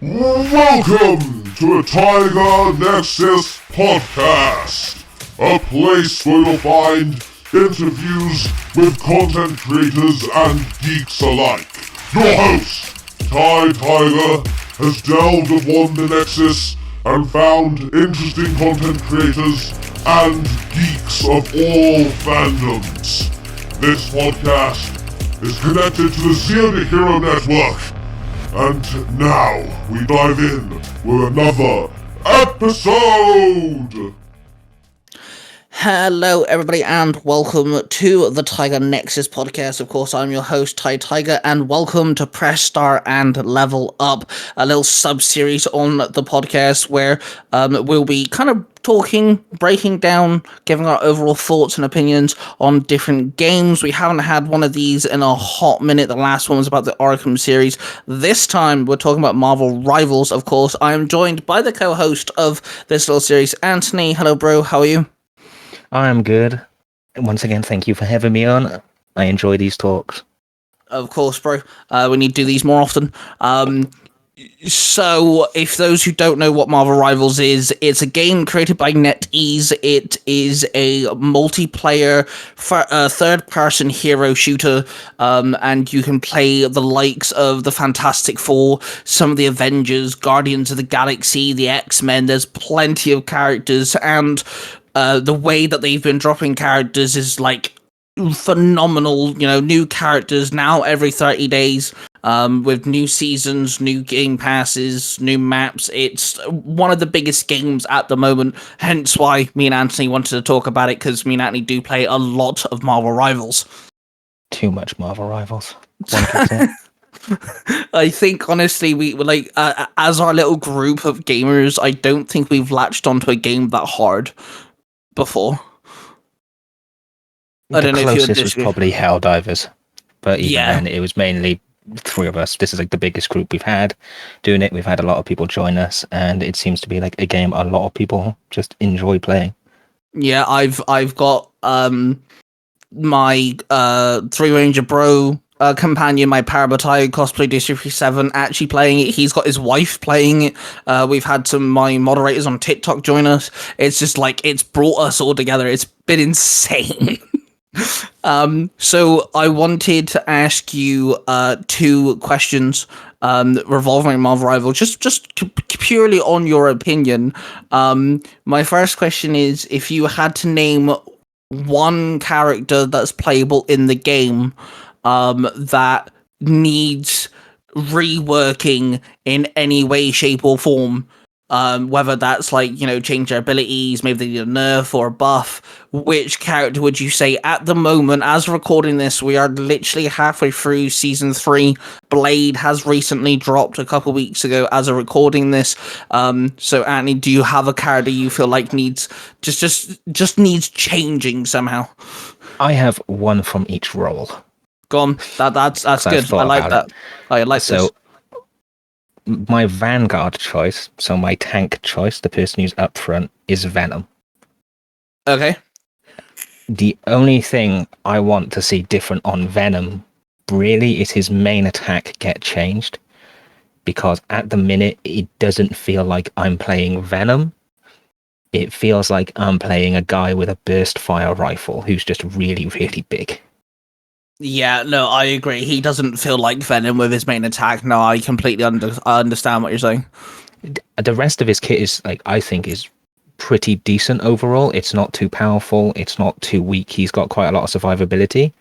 Welcome to the Tiger Nexus Podcast, a place where you'll find interviews with content creators and geeks alike. Your host, Ty Tiger, has delved upon the Nexus and found interesting content creators and geeks of all fandoms. This podcast is connected to the Zero Hero Network. And now we dive in with another episode! Hello everybody and welcome to the Tiger Nexus podcast. Of course, I'm your host, Ty Tiger, and welcome to Press Star and Level Up, a little sub-series on the podcast where we'll be kind of talking, breaking down, giving our overall thoughts and opinions on different games. We haven't had one of these in a hot minute. The last one was about the Arkham series. This time, we're talking about Marvel Rivals, of course. I am joined by the co-host of this little series, Anthony. Hello, bro. How are you? I'm good. Once again, thank you for having me on. I enjoy these talks. Of course, bro. We need to do these more often. So, if those who don't know what Marvel Rivals is, it's a game created by NetEase. It is a multiplayer third-person hero shooter, and you can play the likes of the Fantastic Four, some of the Avengers, Guardians of the Galaxy, the X-Men. There's plenty of characters, and the way that they've been dropping characters is like phenomenal. You know, new characters now every 30 days, with new seasons, new game passes, new maps. It's one of the biggest games at the moment, hence why me and Anthony wanted to talk about it, because me and Anthony do play a lot of Marvel Rivals. Too much Marvel Rivals. 1%. I think honestly, we like as our little group of gamers, I don't think we've latched onto a game that hard before. I don't know if you closest was probably Helldivers, but even Yeah. then, it was mainly three of us. This is like the biggest group we've had doing it. We've had a lot of people join us, and it seems to be like a game a lot of people just enjoy playing. Yeah, I've got my Three Ranger Bro companion, my Parabatai cosplay District 7, actually playing it. He's got his wife playing it. We've had some of my moderators on TikTok join us. It's just like, it's brought us all together. It's been insane. So I wanted to ask you two questions revolving Marvel Rivals, just purely on your opinion. My first question is, if you had to name one character that's playable in the game that needs reworking in any way, shape, or form, whether that's like, you know, change their abilities, maybe they need a nerf or a buff, which character would you say at the moment? As we're recording this, we are literally halfway through season 3. Blade has recently dropped a couple weeks ago as of recording this. So Anthony, do you have a character you feel like needs just needs changing somehow? I have one from each role. Go on. That's good. I like that. I like this. My Vanguard choice, so my tank choice, the person who's up front, is Venom. Okay. The only thing I want to see different on Venom really is his main attack get changed, because at the minute it doesn't feel like I'm playing Venom. It feels like I'm playing a guy with a burst fire rifle who's just really, really big. Yeah, no, I agree. He doesn't feel like Venom with his main attack. No, I completely understand what you're saying. The rest of his kit is, like, I think is pretty decent overall. It's not too powerful. It's not too weak. He's got quite a lot of survivability,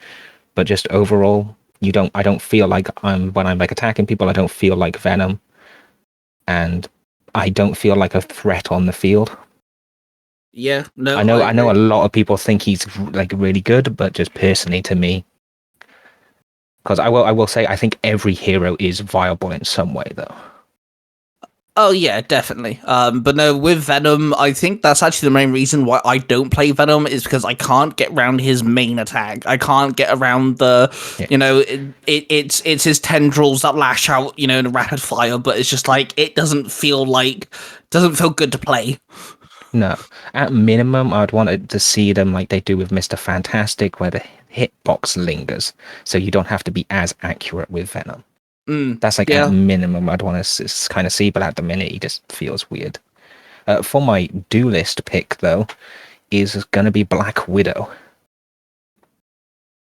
but just overall, I don't feel like when I'm like attacking people, I don't feel like Venom, and I don't feel like a threat on the field. Yeah, no, I know a lot of people think he's like really good, but just personally to me, because I will say I think every hero is viable in some way though. Oh yeah, definitely. But no, with Venom, I think that's actually the main reason why I don't play Venom, is because I can't get around his main attack. I can't get around you know, it's his tendrils that lash out, you know, in a rapid fire. But it's just like, it doesn't feel good to play. No, at minimum, I'd want to see them like they do with Mr. Fantastic, where the hitbox lingers, so you don't have to be as accurate with Venom. That's like yeah. at minimum I'd want to kind of see, but at the minute he just feels weird. For my duelist pick though, is going to be Black Widow.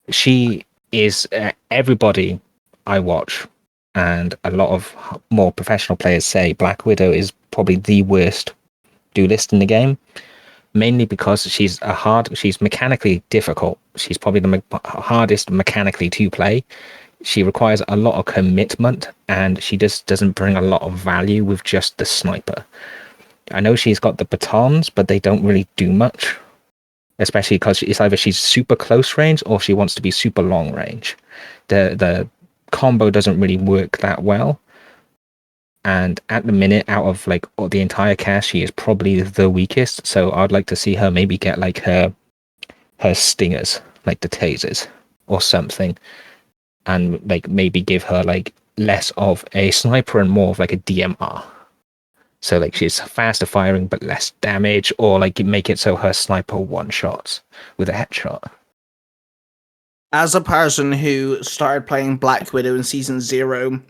She is everybody I watch, and a lot of more professional players say Black Widow is probably the worst duelist in the game, mainly because she's mechanically difficult. She's probably the hardest mechanically to play. She requires a lot of commitment, and she just doesn't bring a lot of value with just the sniper. I know she's got the batons, but they don't really do much, especially because it's either she's super close range or she wants to be super long range. The combo doesn't really work that well. And at the minute, out of like the entire cast, she is probably the weakest. So I'd like to see her maybe get like her stingers, like the tasers or something, and like maybe give her like less of a sniper and more of like a DMR. So like she's faster firing but less damage, or like make it so her sniper one shots with a headshot. As a person who started playing Black Widow in Season 0,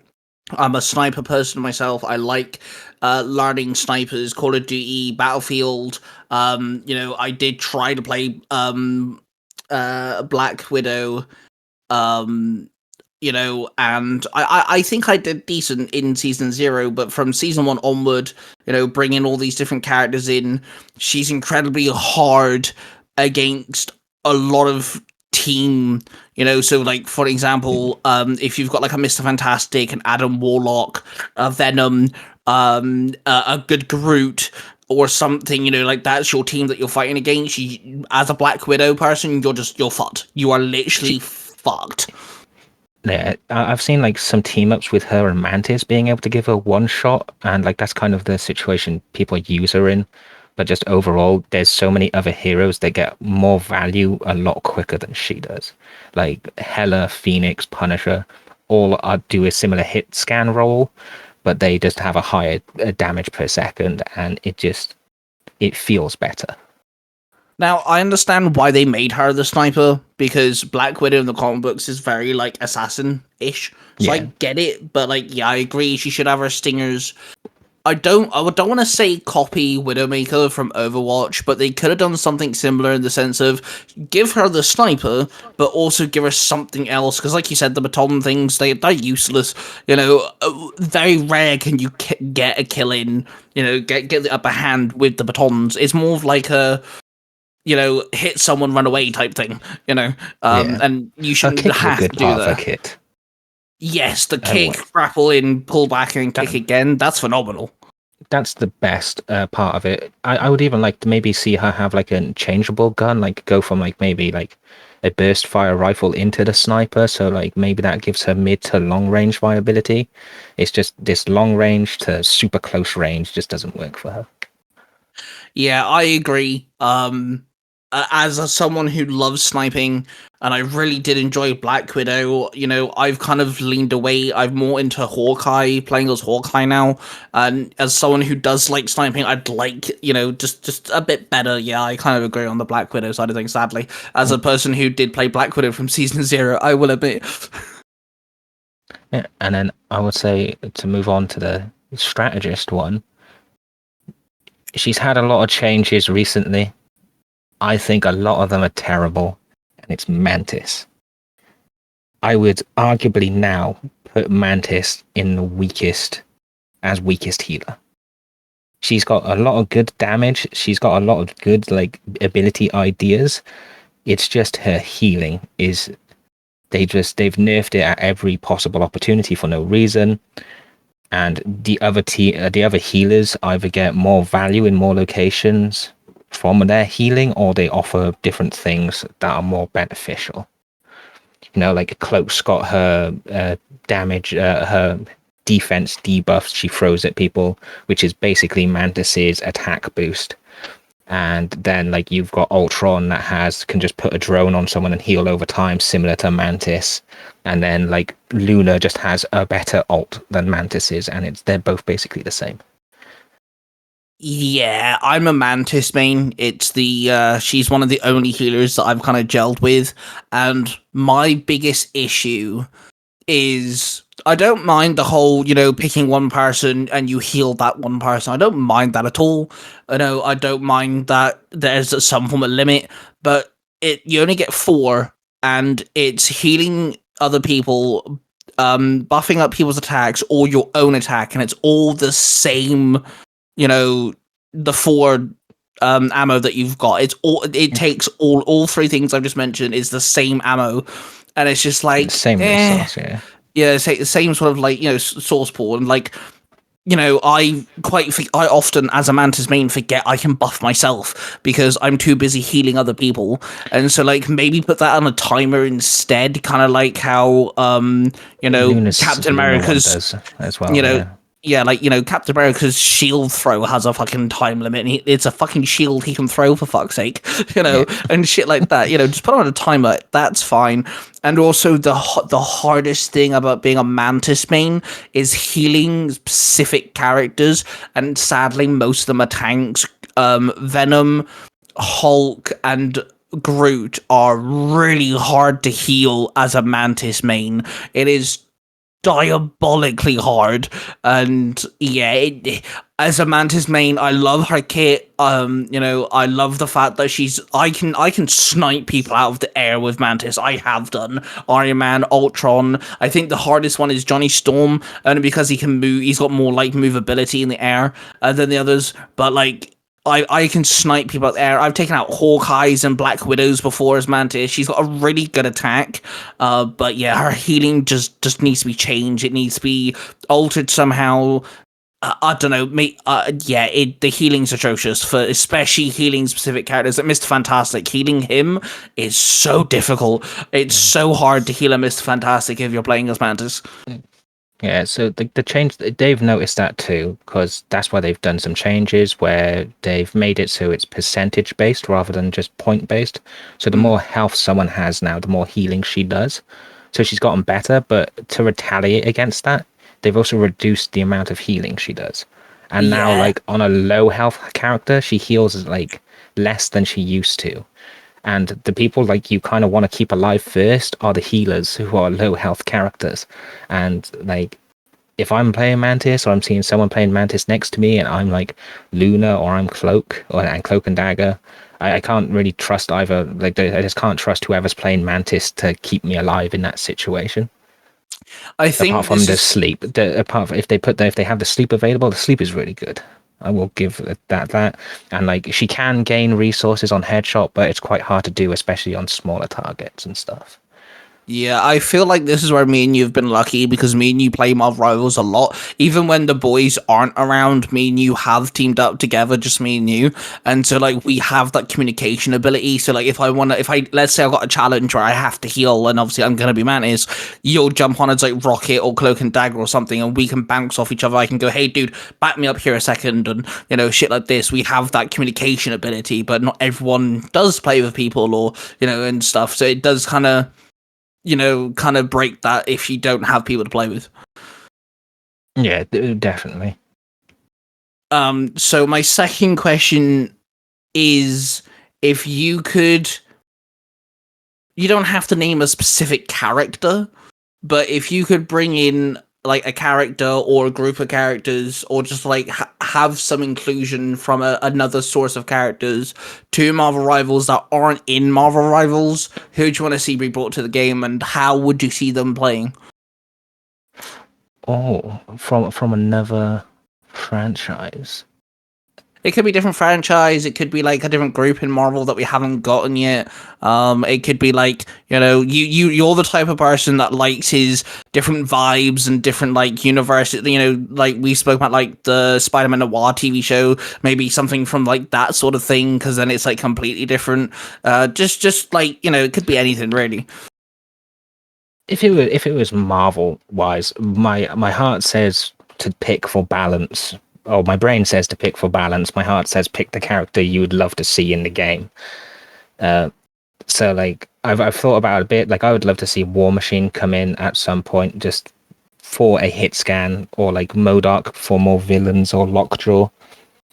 I'm a sniper person myself. I like learning snipers, Call of Duty, Battlefield. I did try to play Black Widow, and I think I did decent in Season 0, but from Season 1 onward, bringing all these different characters in, she's incredibly hard against a lot of team, so like for example, if you've got like a Mr. Fantastic, an Adam Warlock, a Venom, a good Groot or something, like that's your team that you're fighting against. As a Black Widow person, you're fucked. You are literally fucked. Yeah, I've seen like some team ups with her and Mantis being able to give her one shot, and like that's kind of the situation people use her in. But just overall, there's so many other heroes that get more value a lot quicker than she does. Like Hela, Phoenix, Punisher, all do a similar hit scan roll, but they just have a higher damage per second, and it feels better. Now, I understand why they made her the sniper, because Black Widow in the comic books is very, like, assassin-ish. So I get it, but, like, yeah, I agree, she should have her stingers. I don't want to say copy Widowmaker from Overwatch, but they could have done something similar in the sense of give her the sniper, but also give her something else. Because, like you said, the baton things, they're useless. Very rare can you get a kill in, get the upper hand with the batons. It's more of like a hit someone, run away type thing, and you shouldn't have to do that. Kit. Yes, the kick, grapple in, pull back, and kick again. That's phenomenal. That's the best part of it. I would even like to maybe see her have like a changeable gun, like go from like maybe like a burst fire rifle into the sniper. So like maybe that gives her mid to long range viability. It's just this long range to super close range just doesn't work for her. Yeah, I agree. As someone who loves sniping, and I really did enjoy Black Widow, I've kind of leaned away. I'm more into Hawkeye, playing as Hawkeye now. And as someone who does like sniping, I'd like, just a bit better. Yeah, I kind of agree on the Black Widow side of things, sadly. As a person who did play Black Widow from Season 0, I will admit. Yeah, and then I would say to move on to the strategist one, she's had a lot of changes recently. I think a lot of them are terrible, and it's Mantis. I would arguably now put Mantis in the weakest healer. She's got a lot of good damage. She's got a lot of good like ability ideas. It's just her healing is they've nerfed it at every possible opportunity for no reason. And the other healers either get more value in more locations from their healing, or they offer different things that are more beneficial. Like Cloak's got her damage, her defense debuffs she throws at people, which is basically Mantis's attack boost. And then like you've got Ultron that can just put a drone on someone and heal over time, similar to Mantis. And then like Luna just has a better ult than Mantis is, and they're both basically the same. Yeah, I'm a Mantis main. It's she's one of the only healers that I've kind of gelled with, and my biggest issue is I don't mind the whole, picking one person and you heal that one person. I don't mind that at all. I don't mind that there's some form of limit, but you only get 4, and it's healing other people, buffing up people's attacks or your own attack, and it's all the same, the 4 ammo that you've got. It takes all 3 things I've just mentioned is the same ammo, and it's just like Same resource, yeah. Yeah, the same sort of source pool, and I often, as a Mantis main, forget I can buff myself because I'm too busy healing other people, and so maybe put that on a timer instead, kind of like how Captain America's does as well. Captain America's shield throw has a fucking time limit, and it's a fucking shield he can throw, for fuck's sake, and shit like that. Just put on a timer, that's fine. And also, the hardest thing about being a Mantis main is healing specific characters, and sadly, most of them are tanks. Venom, Hulk, and Groot are really hard to heal as a Mantis main. It is diabolically hard, and as a Mantis main, I love her kit. I love the fact that I can snipe people out of the air with Mantis. I have done Iron Man, Ultron. I think the hardest one is Johnny Storm, only because he can move. He's got more movability in the air than the others, but I can snipe people out there. I've taken out Hawkeyes and Black Widows before as Mantis. She's got a really good attack, but her healing just needs to be changed. It needs to be altered somehow. I don't know. The healing's atrocious, for especially healing specific characters. Like Mr. Fantastic, healing him is so difficult. It's so hard to heal a Mr. Fantastic if you're playing as Mantis. Yeah, so the change, they've noticed that too, because that's why they've done some changes where they've made it so it's percentage based rather than just point based. So the more health someone has now, the more healing she does. So she's gotten better, but to retaliate against that, they've also reduced the amount of healing she does. And now, on a low health character, she heals less than she used to. And the people you kind of want to keep alive first are the healers, who are low health characters. And if I'm playing Mantis, or I'm seeing someone playing Mantis next to me, and I'm Luna, or I'm Cloak, and Cloak and Dagger, I can't really trust either. I just can't trust whoever's playing Mantis to keep me alive in that situation. I think apart from the sleep, if they have the sleep available, the sleep is really good. I will give that. And she can gain resources on headshot, but it's quite hard to do, especially on smaller targets and stuff. Yeah, I feel like this is where me and you have been lucky, because me and you play Marvel Rivals a lot. Even when the boys aren't around, me and you have teamed up together, just me and you. And so we have that communication ability. So if let's say I've got a challenge where I have to heal, and obviously I'm going to be Mantis, you'll jump on as Rocket or Cloak and Dagger or something, and we can bounce off each other. I can go, hey dude, back me up here a second, and shit like this. We have that communication ability, but not everyone does play with people, or and stuff. So it does kind of break that if you don't have people to play with. Yeah, definitely. So my second question is, if you don't have to name a specific character, but if you could bring in a character or a group of characters, or just have some inclusion from another source of characters to Marvel Rivals that aren't in Marvel Rivals, who do you want to see be brought to the game, and how would you see them playing? Oh, from another franchise. It could be different franchise. It could be a different group in Marvel that we haven't gotten yet. It could be you're the type of person that likes his different vibes and different universe. We spoke about the Spider-Man Noir TV show, maybe something from that sort of thing, because then it's completely different. Just it could be anything really. If it was Marvel wise, my heart says to pick for balance. Oh, my brain says to pick for balance. My heart says pick the character you would love to see in the game. So I've thought about it a bit. I would love to see War Machine come in at some point, just for a hit scan, or MODOK for more villains, or Lockjaw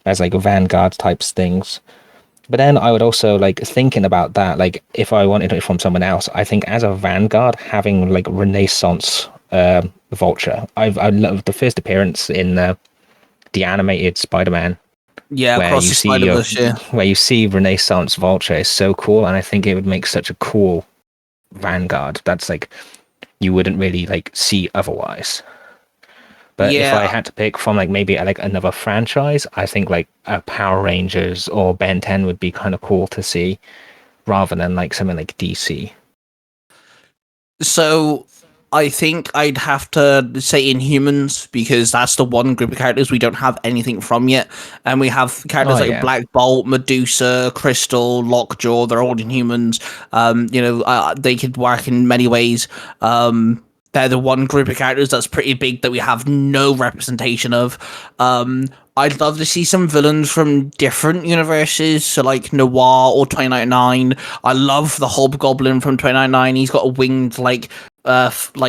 as Vanguard types things. But then I would also thinking about that. If I wanted it from someone else, I think as a Vanguard, having Renaissance Vulture. I love the first appearance in the animated Spider-Man, Yeah, where across you the see Spider-Verse, yeah. where you see Renaissance Vulture is so cool, and I think it would make such a cool Vanguard. That's like you wouldn't really like see otherwise. But if I Yeah, had to pick from like maybe like another franchise, I think like Power Rangers or Ben 10 would be kind of cool to see, rather than like something like DC. so I think I'd have to say Inhumans because that's the one group of characters we don't have anything from yet, and we have characters Oh like yeah, Black Bolt, Medusa, Crystal, Lockjaw. They're all Inhumans. They could work in many ways. They're the one group of characters that's pretty big that we have no representation of. I'd love to see some villains from different universes, so like Noir or 2099. I love the Hobgoblin from 2099. He's got a winged like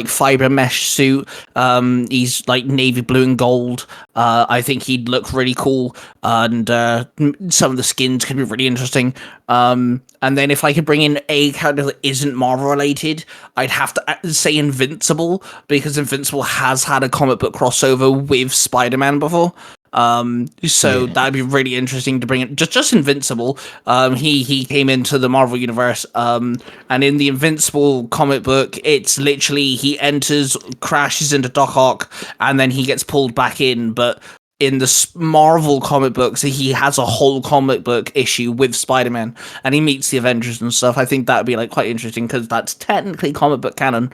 fiber mesh suit. He's like navy blue and gold. I think he'd look really cool, and some of the skins could be really interesting. And then if I could bring in a character that isn't Marvel related, I'd have to say Invincible because Invincible has had a comic book crossover with Spider-Man before. So Yeah. that'd be really interesting to bring in just Invincible. He came into the Marvel universe. And in the Invincible comic book, it's literally he enters, crashes into Doc Ock, and then he gets pulled back in. But in the Marvel comic books, he has a whole comic book issue with Spider-Man, and he meets the Avengers and stuff. I think that'd be like quite interesting because that's technically comic book canon.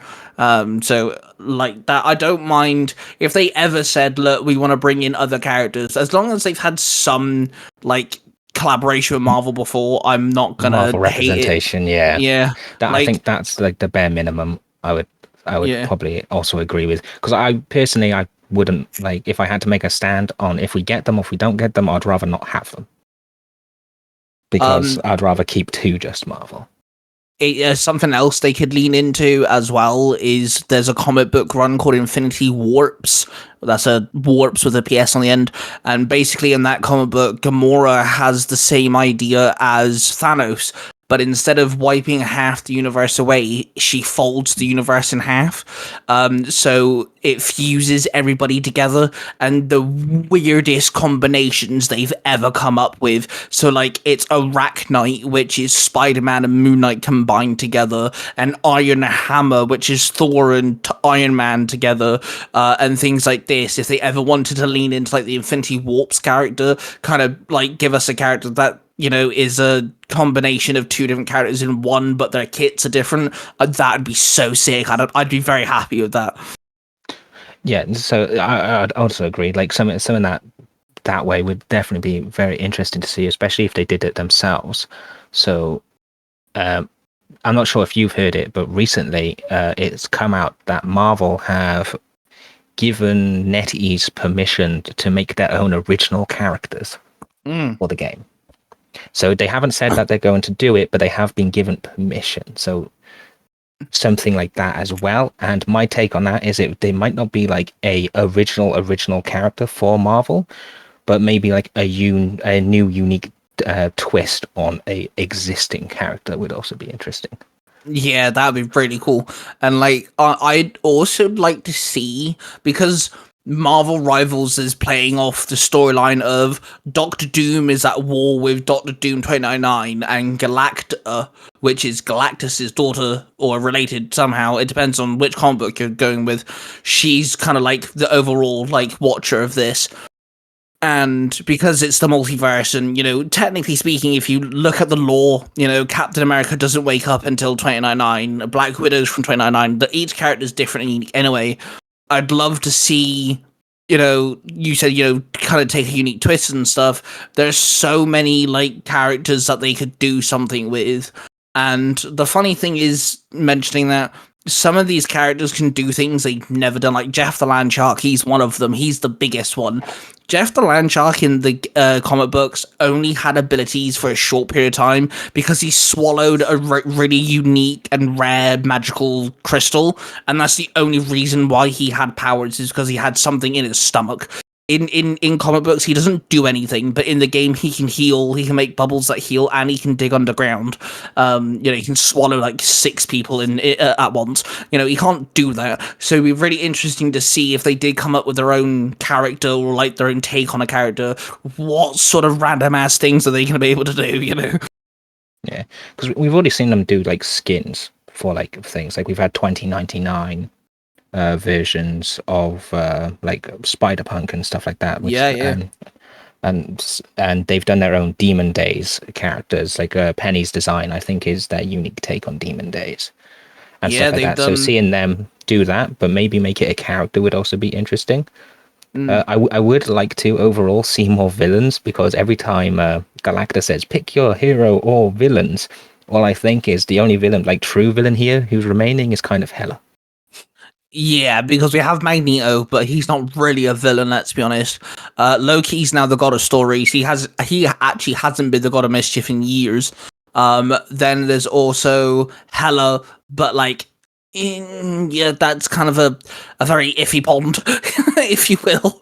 So like that, I don't mind if they ever said, "Look, we want to bring in other characters," as long as they've had some like collaboration with Marvel before. I'm not gonna Marvel hate it. representation. Yeah, Yeah, that I like think that's like the bare minimum. I would yeah. probably also agree with, because I personally I wouldn't like, if I had to make a stand on if we get them or if we don't get them, I'd rather not have them, because I'd rather keep two just Marvel. Something else they could lean into as well is there's a comic book run called Infinity Warps. That's a warps with a PS on the end. And basically in that comic book, Gamora has the same idea as Thanos. But instead of wiping half the universe away, she folds the universe in half. So it fuses everybody together, and the weirdest combinations they've ever come up with. So, like, it's Arachnite, which is Spider-Man and Moon Knight combined together, and Iron Hammer, which is Thor and Iron Man together, and things like this. If they ever wanted to lean into, like, the Infinity Warps character, kind of, like, give us a character that, you know, is a combination of two different characters in one, but their kits are different. That'd be so sick. I'd be very happy with that. Yeah, so I'd also agree. Like something that way would definitely be very interesting to see, especially if they did it themselves. So, I'm not sure if you've heard it, but recently it's come out that Marvel have given NetEase permission to make their own original characters for the game. So they haven't said that they're going to do it, but they have been given permission. So something like that as well. And my take on that is they might not be like a original character for Marvel, but maybe like a new unique twist on a existing character would also be interesting. Yeah, that'd be pretty cool. And like, I'd also like to see, because Marvel Rivals is playing off the storyline of Doctor Doom is at war with Doctor Doom 2099, and Galacta, which is Galactus's daughter or related somehow. It depends on which comic book you're going with. She's kind of like the overall like watcher of this. And because it's the multiverse, and, you know, technically speaking, if you look at the lore, you know, Captain America doesn't wake up until 2099, Black Widow's from 2099, but each character is different and unique anyway. I'd love to see, you know, you said, you know, kind of take a unique twist and stuff. There's so many, like, characters that they could do something with. And the funny thing is, mentioning that, some of these characters can do things they've never done. Like Jeff the Land Shark, he's one of them. He's the biggest one. Jeff the Land Shark in the comic books only had abilities for a short period of time because he swallowed a really unique and rare magical crystal, and that's the only reason why he had powers, is because he had something in his stomach. in comic books he doesn't do anything, but in the game he can heal, he can make bubbles that heal, and he can dig underground. He can swallow like 6 people at once. He can't do that. So it'd be really interesting to see if they did come up with their own character or like their own take on a character. What sort of random ass things are they going to be able to do? Yeah, because we've already seen them do like skins for like things. Like we've had 2099 versions of like Spider-Punk and stuff like that. Which, and they've done their own Demon Days characters. Like Penny's design, I think, is their unique take on Demon Days and stuff like that. So seeing them do that, but maybe make it a character would also be interesting. I would like to overall see more villains, because every time Galactus says pick your hero or villains, all I think is the only villain, like true villain here who's remaining, is kind of Hela. Yeah, because we have Magneto, but he's not really a villain, let's be honest. Loki's now the god of stories. He actually hasn't been the god of mischief in years. Then there's also Hela, but like, that's kind of a very iffy pond, if you will.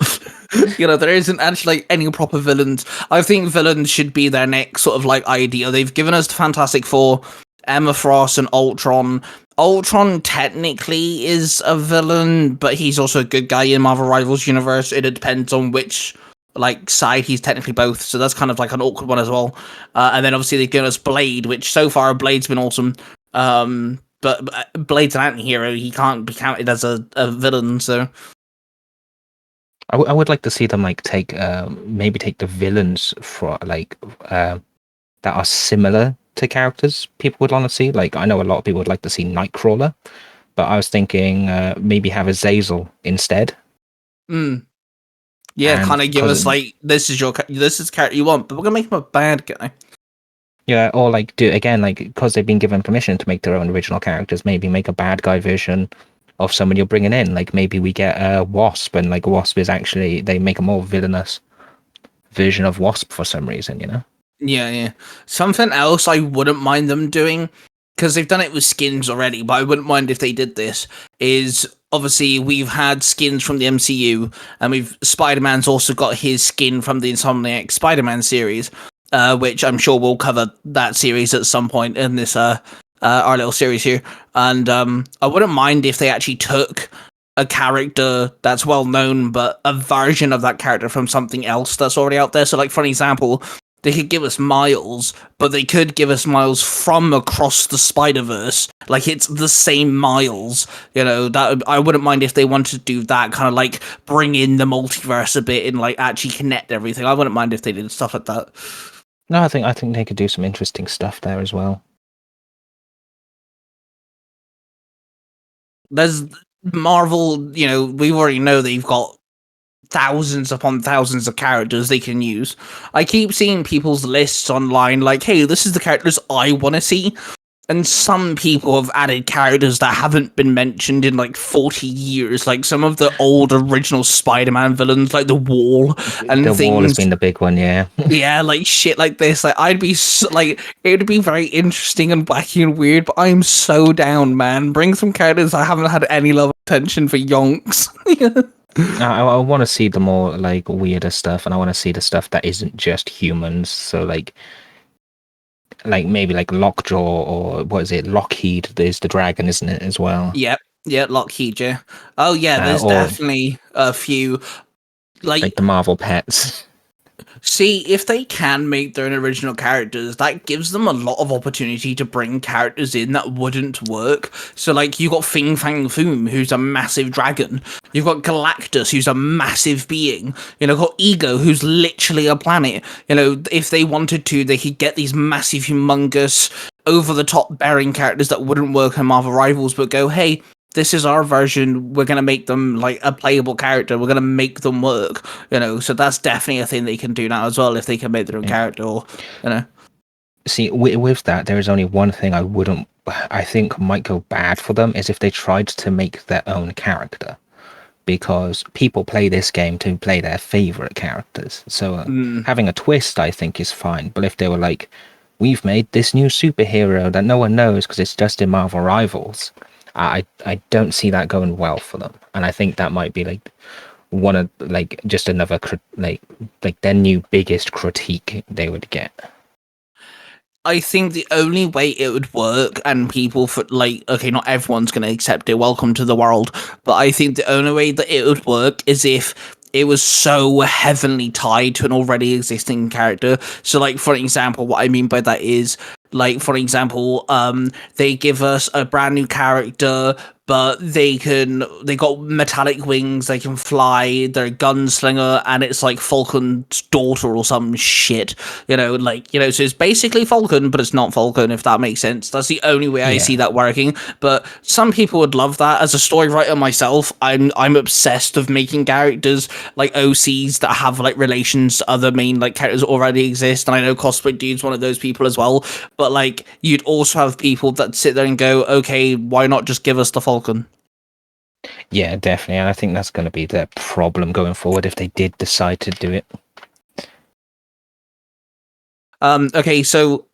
There isn't actually like any proper villains. I think villains should be their next sort of like idea. They've given us the Fantastic Four, Emma Frost, and Ultron. Ultron technically is a villain, but he's also a good guy in Marvel Rivals universe. It depends on which like side he's technically both, so that's kind of like an awkward one as well. And then obviously they've given us Blade, which so far Blade's been awesome. But Blade's an anti-hero. He can't be counted as a villain, so I would like to see them like maybe take the villains for like that are similar to characters people would want to see. Like I know a lot of people would like to see Nightcrawler, but I was thinking maybe have Azazel instead. Yeah, kind of give us like this is the character you want, but we're gonna make him a bad guy. Yeah, or like do again, like because they've been given permission to make their own original characters, maybe make a bad guy version of someone you're bringing in. Like maybe we get a Wasp, and like Wasp is actually, they make a more villainous version of Wasp for some reason. Yeah. Something else I wouldn't mind them doing, because they've done it with skins already, but I wouldn't mind if they did this, is obviously we've had skins from the MCU, and Spider-Man's also got his skin from the Insomniac Spider-Man series, which I'm sure we'll cover that series at some point in this our little series here. And I wouldn't mind if they actually took a character that's well known, but a version of that character from something else that's already out there. So like, for an example, they could give us Miles, but they could give us Miles from across the Spider-Verse. Like, it's the same Miles, that I wouldn't mind if they wanted to do that, kind of like bring in the multiverse a bit and like actually connect everything. I wouldn't mind if they did stuff like that. No, I think they could do some interesting stuff there as well. There's Marvel, we already know they've got thousands upon thousands of characters they can use. I keep seeing people's lists online like, hey, this is the characters I want to see. And some people have added characters that haven't been mentioned in like 40 years. Like some of the old original Spider-Man villains, like the Wall and the things. Wall has been the big one, yeah. Yeah, like shit like this. Like I'd be it would be very interesting and wacky and weird. But I'm so down, man. Bring some characters I haven't had any love or attention for yonks. I want to see the more like weirder stuff, and I want to see the stuff that isn't just humans. So like maybe like Lockjaw, or what is it? Lockheed is the dragon, isn't it, as well? Yep, Lockheed. Yeah. Oh yeah, there's definitely a few like the Marvel pets. See, if they can make their own original characters, that gives them a lot of opportunity to bring characters in that wouldn't work. So, like, you've got Fin Fang Foom, who's a massive dragon. You've got Galactus, who's a massive being. You've got Ego, who's literally a planet. If they wanted to, they could get these massive, humongous, over-the-top bearing characters that wouldn't work on Marvel Rivals, but go, hey, this is our version, we're going to make them like a playable character, we're going to make them work, so that's definitely a thing they can do now as well, if they can make their own character, or, See, with that, there is only one thing I think might go bad for them, is if they tried to make their own character, because people play this game to play their favorite characters, so having a twist, I think, is fine, but if they were like, we've made this new superhero that no one knows because it's just in Marvel Rivals, I don't see that going well for them, and I think that might be like one of like just another like their new biggest critique they would get. I think the only way it would work, and people for like, okay, not everyone's going to accept it. Welcome to the world, but I think the only way that it would work is if it was so heavily tied to an already existing character. So, like, for example, what I mean by that is, like, for example, they give us a brand new character, but they got metallic wings, they can fly, they're a gunslinger, and it's like Falcon's daughter or some shit, so it's basically Falcon, but it's not Falcon, if that makes sense. That's the only way I see that working, but some people would love that. As a story writer myself, I'm obsessed with making characters like OCs that have like relations to other main like characters that already exist, and I know Cosplay Dude's one of those people as well, but like you'd also have people that sit there and go, okay, why not just give us the Falcon? Yeah, definitely. And I think that's going to be the problem going forward if they did decide to do it. Okay, so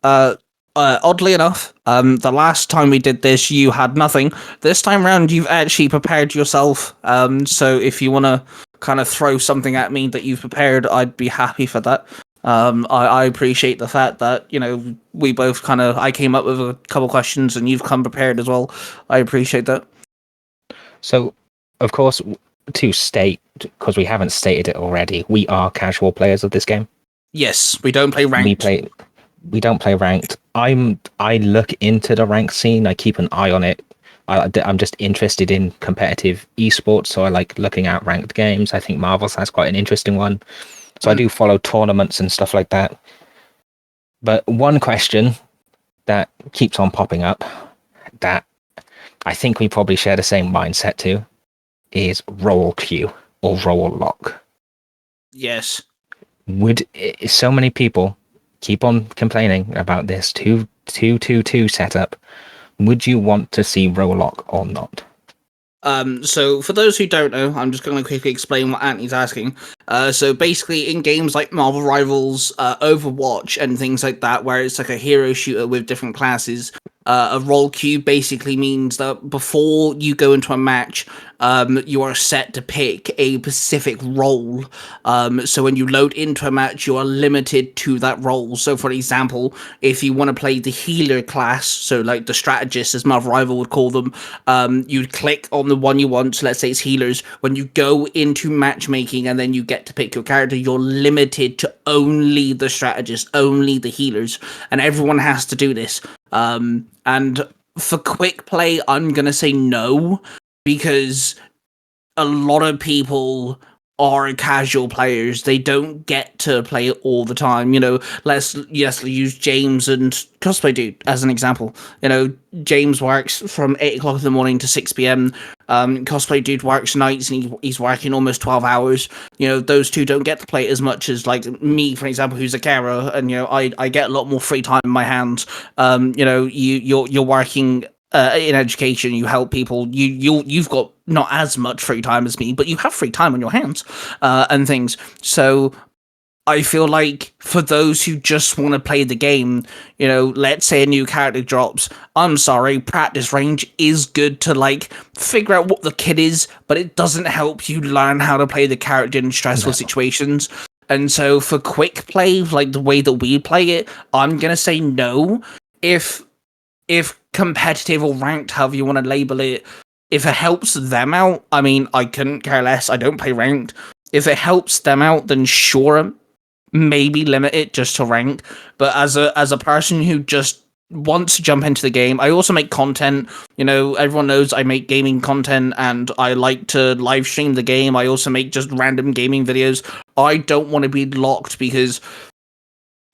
oddly enough, the last time we did this, you had nothing. This time around, you've actually prepared yourself. So if you want to kind of throw something at me that you've prepared, I'd be happy for that. I appreciate the fact that, we both I came up with a couple questions and you've come prepared as well. I appreciate that. So, of course, to state, because we haven't stated it already, we are casual players of this game. Yes, we don't play ranked. We don't play ranked. I look into the ranked scene. I keep an eye on it. I'm just interested in competitive esports, so I like looking at ranked games. I think Marvel's has quite an interesting one. So I do follow tournaments and stuff like that. But one question that keeps on popping up that I think we probably share the same mindset to is role queue or role lock. Yes. So many people keep on complaining about this 2-2-2 setup. Would you want to see role lock or not? So for those who don't know, I'm just going to quickly explain what Anthony's asking. So basically in games like Marvel Rivals, Overwatch and things like that, where it's like a hero shooter with different classes, a role queue basically means that before you go into a match, you are set to pick a specific role. So when you load into a match, you are limited to that role. So for example, if you want to play the healer class, so like the strategist as Marvel Rival would call them, you'd click on the one you want. So let's say it's healers. When you go into matchmaking and then you get to pick your character, you're limited to only the strategist, only the healers, and everyone has to do this. And for quick play, I'm gonna say no, because a lot of people are casual players. They don't get to play it all the time. Let's use James and Cosplay Dude as an example. James works from 8 o'clock in the morning to 6 p.m. Cosplay Dude works nights and he's working almost 12 hours. Those two don't get to play as much as like me, for example, who's a carer, and I get a lot more free time in my hands. You're working in education, you help people, you've got not as much free time as me, but you have free time on your hands and things. So I feel like for those who just want to play the game, let's say a new character drops, I'm sorry, practice range is good to like figure out what the kit is, but it doesn't help you learn how to play the character in stressful situations. And so for quick play, like the way that we play it, I'm gonna say no. If competitive or ranked, however you want to label it, if it helps them out, I mean, I couldn't care less. I don't play ranked. If it helps them out, then sure, maybe limit it just to ranked. But as a person who just wants to jump into the game, I also make content. Everyone knows I make gaming content and I like to live stream the game. I also make just random gaming videos. I don't want to be locked because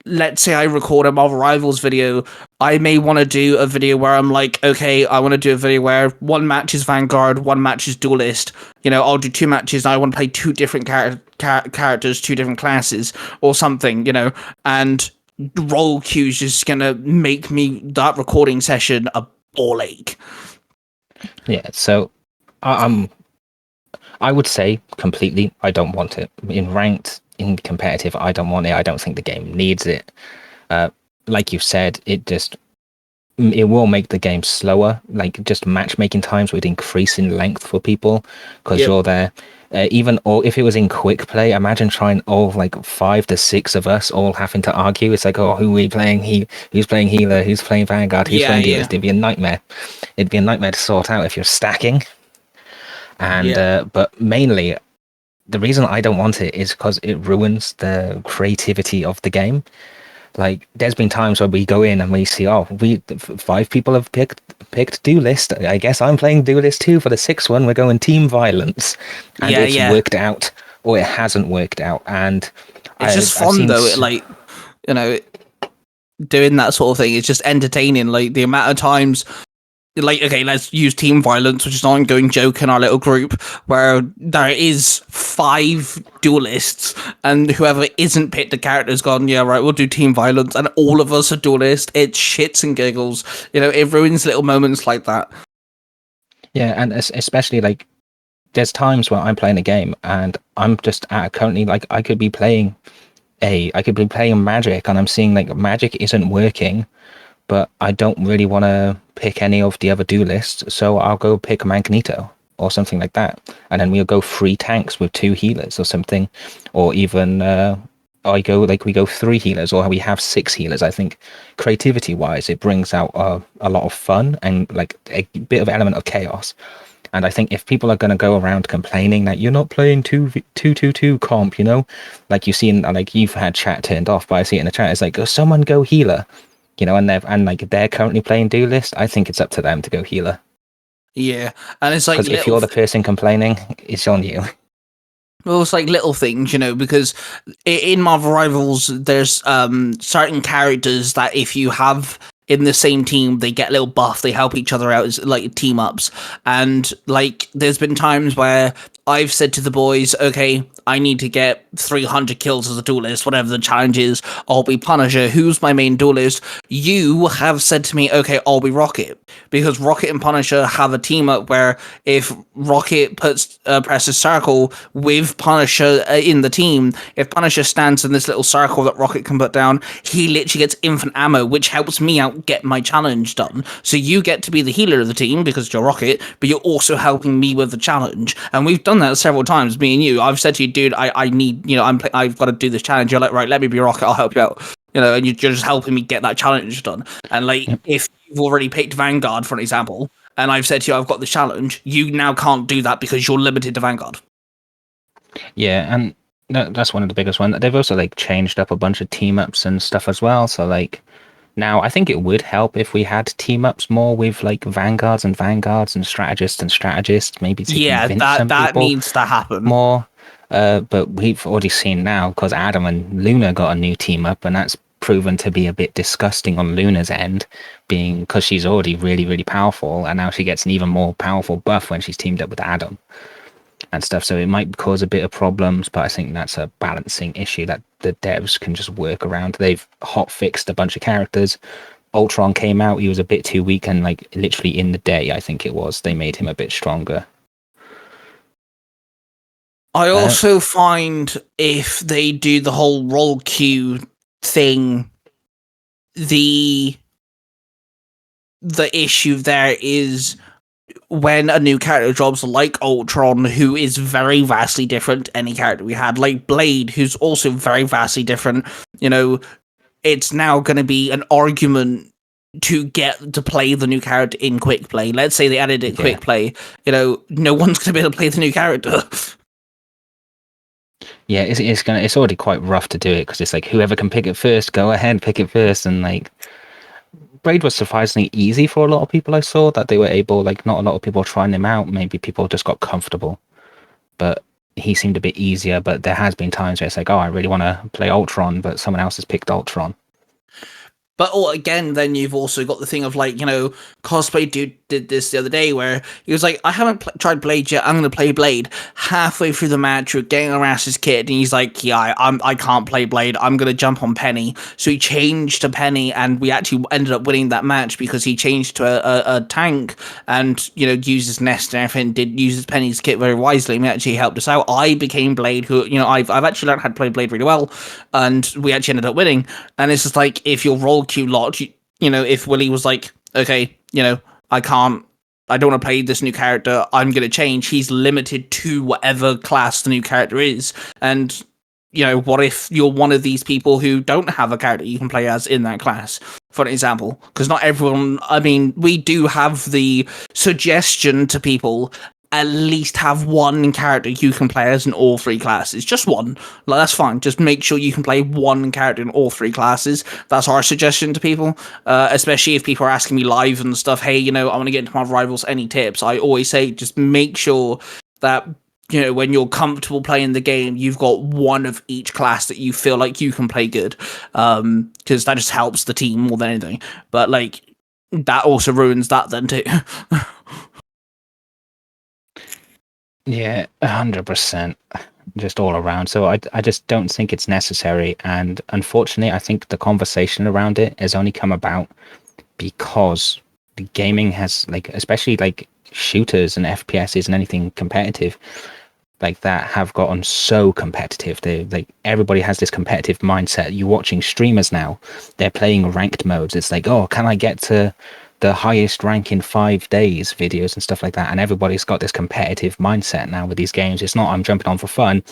let's say I record a Marvel Rivals video, I may want to do a video where I'm like, okay, I want to do a video where one match is Vanguard, one match is Duelist. I'll do 2 matches and I want to play 2 different characters, 2 different classes or something, and role queue is just going to make me, that recording session, a ball ache. Yeah, so I would say completely, I don't want it. In ranked, in competitive, I don't want it. I don't think the game needs it. Like you've said, it will make the game slower. Like just matchmaking times would increase in length for people because Yep. you're there. Even or if it was in quick play, imagine trying all like 5 to 6 of us all having to argue. It's like, oh, who are we playing? Who's playing healer? Who's playing Vanguard? Who's Yeah, playing yeah, duelist? It'd be a nightmare. It'd be a nightmare to sort out if you're stacking. And yeah. but mainly, the reason I don't want it is because it ruins the creativity of the game. Like, there's been times where we go in and we see, oh, 5 people have picked duelist. I guess I'm playing duelist too for the 6th one. We're going team violence, and Yeah, it's yeah. worked out or it hasn't worked out. And It's just I've fun seen though. It, like, you know, doing that sort of thing. It's just entertaining. Like the amount of times, like, okay, let's use team violence, which is an ongoing joke in our little group, where there is 5 duelists, and whoever isn't picked the character's gone, yeah, right, we'll do team violence, and all of us are duelists. It shits and giggles. It ruins little moments like that. Yeah, and especially like there's times where I'm playing a game and I'm just currently like I could be playing Magic and I'm seeing like Magic isn't working, but I don't really want to pick any of the other duelists, so I'll go pick Magneto or something like that, and then we'll go 3 tanks with 2 healers or something, or even we go 3 healers, or we have 6 healers. I think creativity wise, it brings out a lot of fun and like a bit of element of chaos. And I think if people are going to go around complaining that you're not playing 2-2-2 comp, like you've seen, like you've had chat turned off, but I see it in the chat, it's like, oh, someone go healer, and they're currently playing duelist. I think it's up to them to go healer. Yeah, and it's like Because if you're the person complaining, it's on you. Well, it's like little things, because in Marvel Rivals, there's certain characters that if you have in the same team, they get a little buff, they help each other out as like team ups. And like there's been times where I've said to the boys, okay, I need to get 300 kills as a duelist, whatever the challenge is. I'll be Punisher. Who's my main duelist? You have said to me, okay, I'll be Rocket. Because Rocket and Punisher have a team up where if Rocket presses circle with Punisher in the team, if Punisher stands in this little circle that Rocket can put down, he literally gets infinite ammo, which helps me out get my challenge done. So you get to be the healer of the team because you're Rocket, but you're also helping me with the challenge. And we've done that several times, me and you. I've said to you, dude, I need, I've got to do this challenge. You're like, right, let me be Rocket, I'll help you out. And you're just helping me get that challenge done. And like, if you've already picked Vanguard, for an example, and I've said to you, I've got the challenge, you now can't do that because you're limited to Vanguard. Yeah, and that's one of the biggest ones. They've also like changed up a bunch of team ups and stuff as well. So like now I think it would help if we had team ups more with like vanguards and strategists, maybe to convince some that people needs to happen more. But we've already seen now because Adam and Luna got a new team up, and that's proven to be a bit disgusting on Luna's end, being because she's already really, really powerful, and now she gets an even more powerful buff when she's teamed up with Adam and stuff. So it might cause a bit of problems, but I think that's a balancing issue that the devs can just work around. They've hot fixed a bunch of characters. Ultron came out, he was a bit too weak, and like literally in the day, I think it was, they made him a bit stronger. I also find if they do the whole roll queue thing, the issue there is when a new character drops, like Ultron, who is very vastly different to any character we had, like Blade, who's also very vastly different, it's now going to be an argument to get to play the new character in quick play. Let's say they added it quick play, no one's going to be able to play the new character. Yeah, it's already quite rough to do it because it's like whoever can pick it first, go ahead, pick it first, and like Braid was surprisingly easy for a lot of people. I saw that they were able, like not a lot of people trying him out. Maybe people just got comfortable, but he seemed a bit easier. But there has been times where it's like, oh, I really want to play Ultron, but someone else has picked Ultron. But again, then you've also got the thing of like, Cosplay Dude did this the other day where he was like, I haven't tried Blade yet, I'm going to play Blade. Halfway through the match, we're getting around his kid, and he's like, yeah, I can't play Blade, I'm going to jump on Penny. So he changed to Penny, and we actually ended up winning that match because he changed to a tank and, used his nest and everything, uses Penny's kit very wisely, and actually helped us out. I became Blade, who, I've actually learned how to play Blade really well, and we actually ended up winning. And it's just like, if you're role queue locked, if Willie was like, okay, I don't want to play this new character, I'm going to change. He's limited to whatever class the new character is. And, what if you're one of these people who don't have a character you can play as in that class, for an example? Because not everyone, we do have the suggestion to people, at least have one character you can play as in all three classes. Just one. Like, that's fine. Just make sure you can play one character in all three classes. That's our suggestion to people. Especially if people are asking me live and stuff, hey, I want to get into Marvel Rivals, any tips? I always say just make sure that, when you're comfortable playing the game, you've got one of each class that you feel like you can play good. Because that just helps the team more than anything. But, that also ruins that then too. Yeah, 100%, just all around. So I just don't think it's necessary, and unfortunately, I think the conversation around it has only come about because the gaming has, especially shooters and FPSs and anything competitive like that have gotten so competitive. They everybody has this competitive mindset. You're watching streamers now; they're playing ranked modes. It's like, oh, can I get to the highest rank in 5 days videos and stuff like that, and everybody's got this competitive mindset now with these games. It's not I'm jumping on for fun,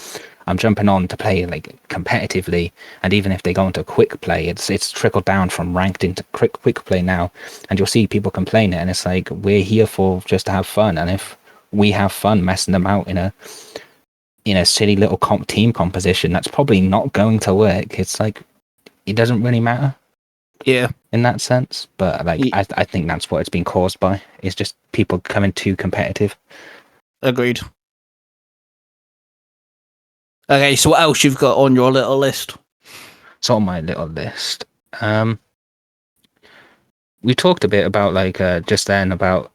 I'm jumping on to play competitively. And even if they go into quick play, it's trickled down from ranked into quick play now, and you'll see people complain it, and it's like, we're here for just to have fun, and if we have fun messing them out in a silly little team composition, that's probably not going to work. It's like, it doesn't really matter. Yeah, in that sense, but I think that's what it's been caused by. It's just people becoming too competitive. Agreed. Okay, so what else you've got on your little list? So on my little list, we talked a bit about just then about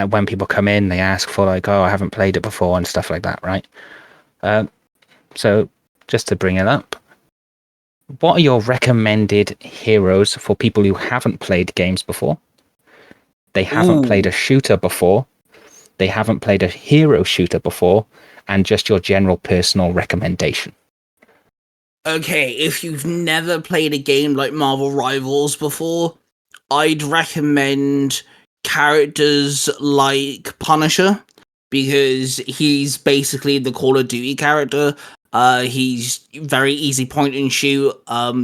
when people come in, they ask for oh, I haven't played it before and stuff like that, right? So just to bring it up, what are your recommended heroes for people who haven't played games before? They haven't played a shooter before. They haven't played a hero shooter before, and just your general personal recommendation. Okay, if you've never played a game like Marvel Rivals before, I'd recommend characters like Punisher, because he's basically the Call of Duty character. He's very easy point and shoot.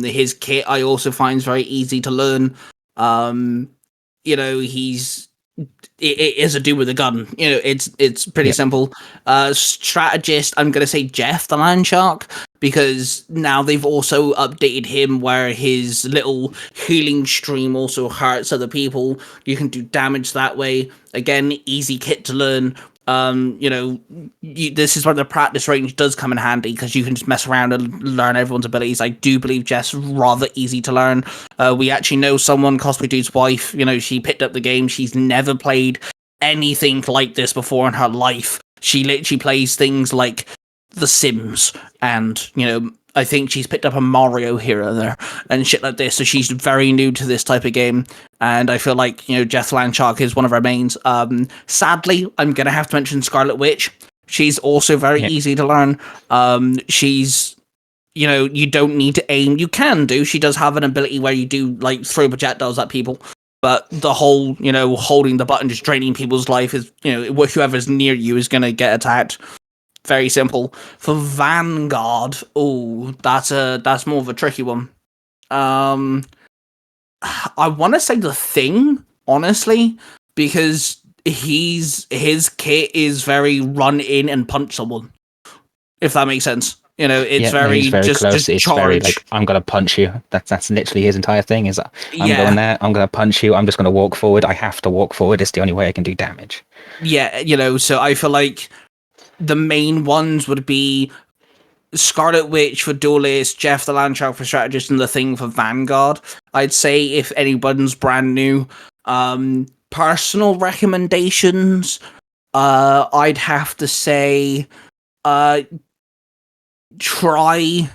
His kit I also find is very easy to learn. It is a dude with a gun. It's pretty simple. Strategist, I'm gonna say Jeff the Land Shark, because now they've also updated him where his little healing stream also hurts other people. You can do damage that way. Again, easy kit to learn. This is where the practice range does come in handy, because you can just mess around and learn everyone's abilities. I do believe Jeff's rather easy to learn. We actually know someone, Cosplay Dude's wife, she picked up the game. She's never played anything like this before in her life. She literally plays things like The Sims, and, I think she's picked up a Mario hero there and shit like this. So she's very new to this type of game. And I feel like, Jeff Landshark is one of our mains. Sadly, I'm going to have to mention Scarlet Witch. She's also very easy to learn. She's, you don't need to aim. You can do. She does have an ability where you do throw projectiles at people. But the whole, holding the button, just draining people's life is, whoever's near you is going to get attacked. Very simple. For Vanguard, that's more of a tricky one. I want to say The Thing, honestly, because his kit is very run in and punch someone, if that makes sense. It's very just close. It's charge. very I'm gonna punch you. That's literally his entire thing. Is that I'm going there, I'm gonna punch you. I'm just gonna walk forward. I have to walk forward. It's the only way I can do damage. Yeah, so I feel like the main ones would be Scarlet Witch for Duelist, Jeff the Landshark for Strategist, and The Thing for Vanguard. I'd say if anyone's brand new, personal recommendations, I'd have to say, try.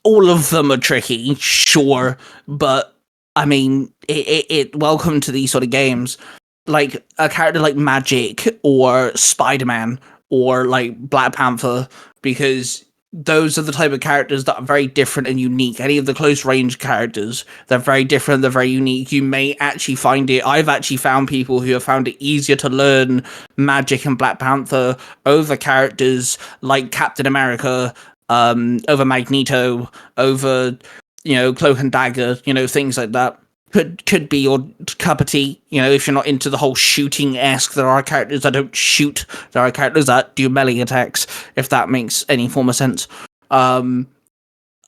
All of them are tricky, sure, but I mean, it welcome to these sort of games. Like a character like Magic or Spider-Man or Black Panther, because those are the type of characters that are very different and unique. Any of the close range characters, they're very different, they're very unique. You may actually find it, I've actually found people who have found it easier to learn Magic and Black Panther over characters like Captain America, over Magneto, over, Cloak and Dagger, things like that. Could be your cup of tea, if you're not into the whole shooting-esque. There are characters that don't shoot. There are characters that do melee attacks, if that makes any form of sense. I'm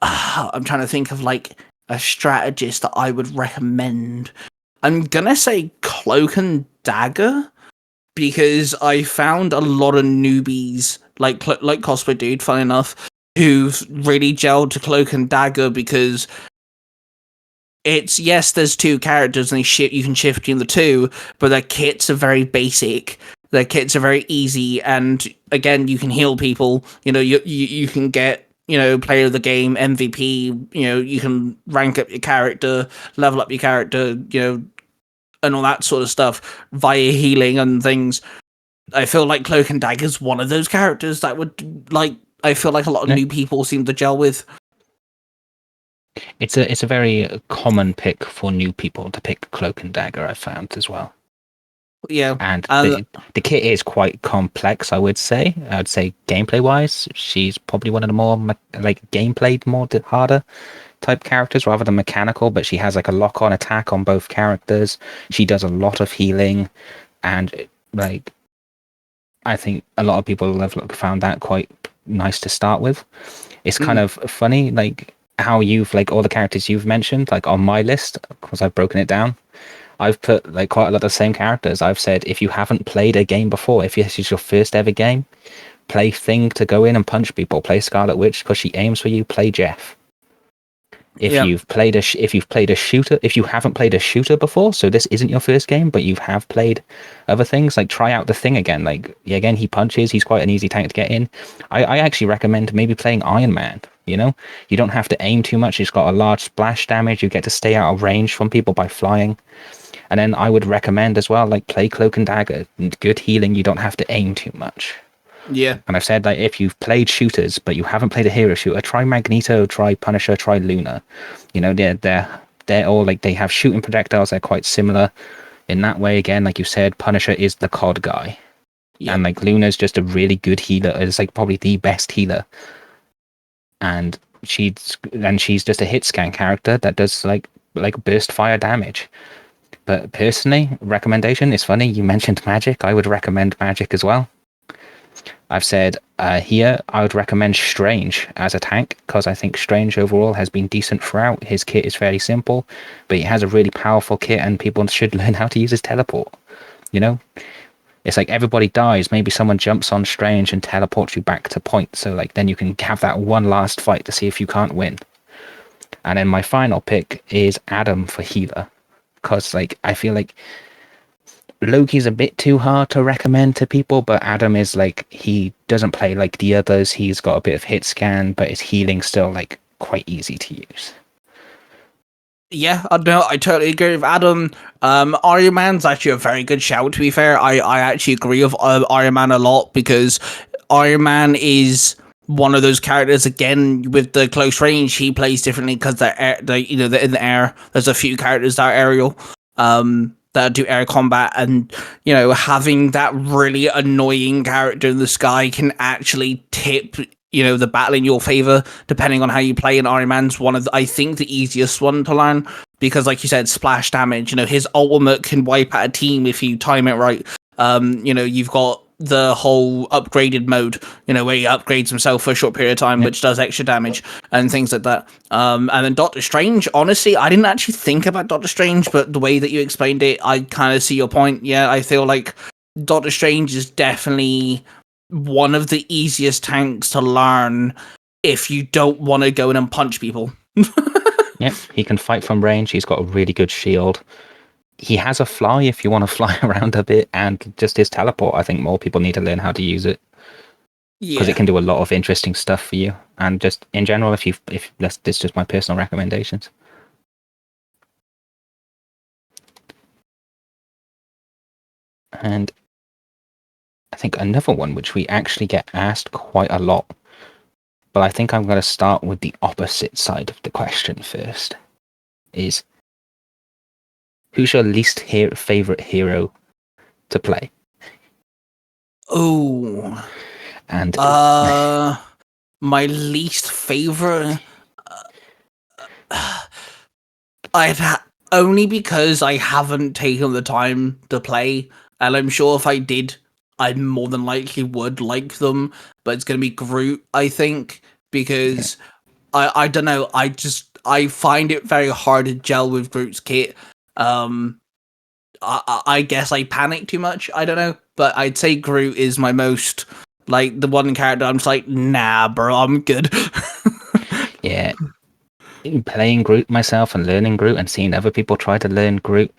trying to think of, like, a strategist that I would recommend. I'm gonna say Cloak and Dagger, because I found a lot of newbies, like Cosplay Dude, fun enough, who've really gelled to Cloak and Dagger, because yes, there's two characters and you can shift between the two, but their kits are very basic. Their kits are very easy, and again, you can heal people. You can get player of the game, MVP. You can rank up your character, level up your character. And all that sort of stuff via healing and things. I feel like Cloak and Dagger is one of those characters that would I feel like a lot of new people seem to gel with. It's a very common pick for new people to pick Cloak and Dagger, I've found as well. Yeah. And the kit is quite complex, I would say. I would say gameplay-wise, she's probably one of the more, more harder type characters rather than mechanical, but she has, like, a lock-on attack on both characters. She does a lot of healing, and, like, I think a lot of people have found that quite nice to start with. It's kind of funny, like, how you've, like, all the characters you've mentioned, like, on my list, because I've broken it down, I've put, like, quite a lot of the same characters. I've said, if you haven't played a game before, if this is your first ever game, play Thing to go in and punch people, play Scarlet Witch because she aims for you, play Jeff. If you've played a shooter, if you haven't played a shooter before, so this isn't your first game, but you have played other things, like, try out the Thing again. Like, again, he punches, he's quite an easy tank to get in. I actually recommend maybe playing Iron Man. You don't have to aim too much. He's got a large splash damage. You get to stay out of range from people by flying. And then I would recommend as well, like, play Cloak and Dagger. Good healing. You don't have to aim too much. Yeah. And I've said, like, if you've played shooters, but you haven't played a hero shooter, try Magneto, try Punisher, try Luna. They're all, like, they have shooting projectiles. They're quite similar in that way. Again, like you said, Punisher is the COD guy. Yeah. And, like, Luna's just a really good healer. It's, like, probably the best healer. And she's just a hit scan character that does, like burst fire damage. But personally, recommendation is funny. You mentioned Magic. I would recommend Magic as well. I've said here I would recommend Strange as a tank, because I think Strange overall has been decent throughout. His kit is fairly simple, but he has a really powerful kit, and people should learn how to use his teleport. It's like everybody dies, maybe someone jumps on Strange and teleports you back to point, so, like, then you can have that one last fight to see if you can't win. And then my final pick is Adam for healer, because, like, I feel like Loki's a bit too hard to recommend to people, but Adam is, like, he doesn't play like the others. He's got a bit of hit scan, but his healing's still, like, quite easy to use. Yeah, I totally agree with Adam. Iron Man's actually a very good shout, to be fair. I actually agree with Iron Man a lot, because Iron Man is one of those characters, again, with the close range, he plays differently because they're in the air. There's a few characters that are aerial, that do air combat, and, having that really annoying character in the sky can actually tip the battle in your favor, depending on how you play. And Iron Man's one of I think the easiest one to learn, because, like you said, splash damage. His ultimate can wipe out a team if you time it right. You've got the whole upgraded mode, where he upgrades himself for a short period of time, which does extra damage and things like that. And then Doctor Strange, honestly, I didn't actually think about Doctor Strange, but the way that you explained it, I kind of see your point. Yeah, I feel like Doctor Strange is definitely one of the easiest tanks to learn if you don't want to go in and punch people. Yep, he can fight from range. He's got a really good shield. He has a fly if you want to fly around a bit, and just his teleport. I think more people need to learn how to use it, because it can do a lot of interesting stuff for you. And just in general, if this is just my personal recommendations. And I think another one which we actually get asked quite a lot but I think I'm going to start with the opposite side of the question first. Is who's your least favorite hero to play? Oh, And my least favorite. Only because I haven't taken the time to play, and I'm sure if I did, I more than likely would like them. But it's gonna be Groot, I think, because I don't know. I find it very hard to gel with Groot's kit. I guess I panic too much. I don't know, but I'd say Groot is my most like the one character I'm just like, nah, bro, I'm good. yeah, playing Groot myself and learning Groot and seeing other people try to learn Groot,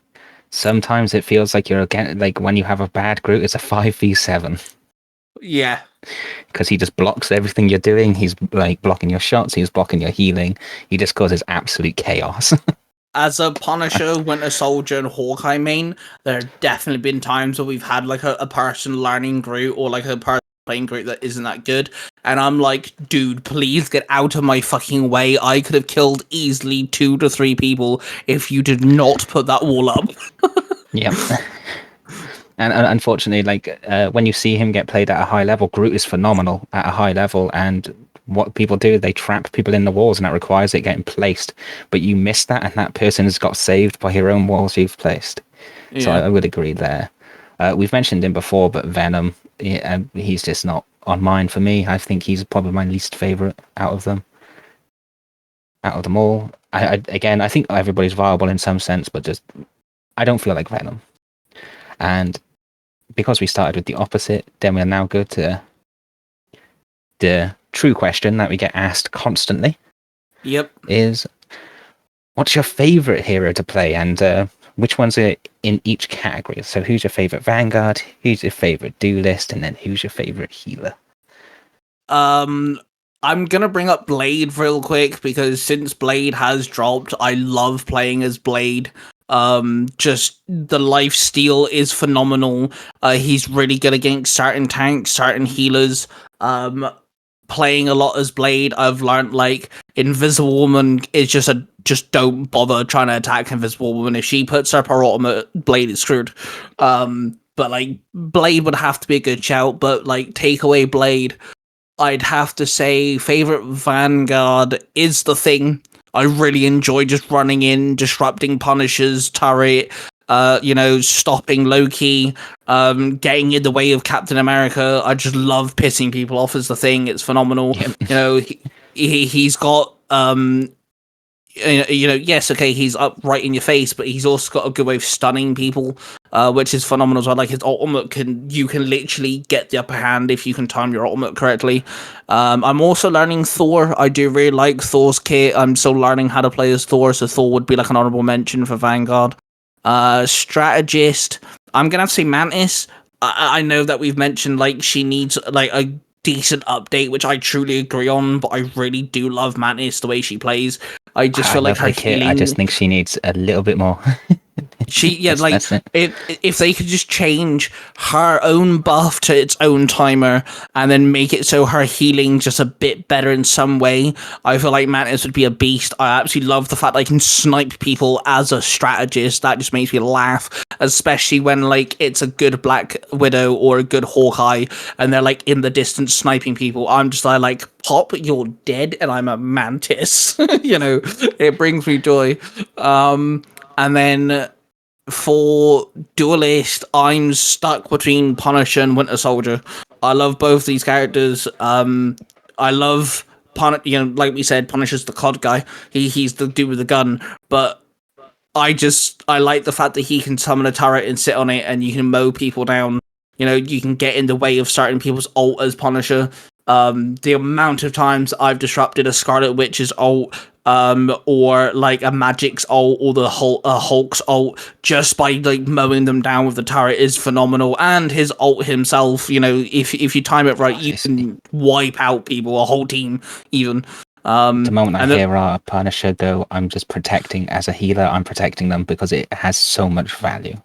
sometimes it feels like you're again like when you have a bad Groot, it's a 5v7. Yeah. Because he just blocks everything you're doing. He's like blocking your shots. He's blocking your healing. He just causes absolute chaos. As a Punisher, Winter Soldier, and Hawkeye main, there have definitely been times where we've had like a person learning Groot or like a person playing Groot that isn't that good. And I'm like, dude, please get out of my fucking way. I could have killed easily 2 to 3 people if you did not put that wall up. Yep. And unfortunately, like when you see him get played at a high level, Groot is phenomenal at a high level. And what people do, they trap people in the walls, and that requires it getting placed. But you miss that, and that person has got saved by your own walls you've placed. Yeah. So I would agree there. We've mentioned him before, but Venom, he's just not on mine for me. I think he's probably my least favorite out of them. Out of them all, I think everybody's viable in some sense, but just I don't feel like Venom. And because we started with the opposite, then we'll now go to the true question that we get asked constantly. Yep. Is what's your favorite hero to play, and which ones are in each category? So who's your favorite Vanguard, who's your favorite duelist, and then who's your favorite healer? I'm gonna bring up Blade real quick because since Blade has dropped, I love playing as Blade. Just the lifesteal is phenomenal. He's really good against certain tanks, certain healers. Playing a lot as Blade, I've learned like Invisible Woman is just don't bother trying to attack Invisible Woman. If she puts up her ultimate, Blade is screwed. But like Blade would have to be a good shout. But like take away Blade, I'd have to say favorite Vanguard is the Thing. I really enjoy just running in, disrupting Punisher's turret, stopping Loki, getting in the way of Captain America. I just love pissing people off as the Thing. It's phenomenal. Yep. He's got yes, okay, he's up right in your face, but he's also got a good way of stunning people, which is phenomenal as well. Like his ultimate you can literally get the upper hand if you can time your ultimate correctly. I'm also learning Thor. I do really like Thor's kit. I'm still learning how to play as Thor, so Thor would be like an honorable mention for Vanguard. Strategist, I'm gonna have to say Mantis. I know that we've mentioned like she needs like a decent update, which I truly agree on, but I really do love Mantis the way she plays. I just feel like her healing. I just think she needs a little bit more. If they could just change her own buff to its own timer and then make it so her healing just a bit better in some way, I feel like Mantis would be a beast. I absolutely love the fact that I can snipe people as a strategist. That just makes me laugh, especially when like it's a good Black Widow or a good Hawkeye and they're like in the distance sniping people. I'm just like pop, you're dead, and I'm a Mantis. It brings me joy. And then for Duelist, I'm stuck between Punisher and Winter Soldier. I love both these characters. I love like we said, Punisher's the COD guy. He's the dude with the gun. But I like the fact that he can summon a turret and sit on it, and you can mow people down. You can get in the way of certain people's ult as Punisher. The amount of times I've disrupted a Scarlet Witch's ult, or like a Magic's ult, or the Hulk's ult, just by like mowing them down with the turret is phenomenal. And his ult himself, if you time it right, you can wipe out people, a whole team even. The moment I hear a Punisher, though, I'm just protecting as a healer. I'm protecting them because it has so much value.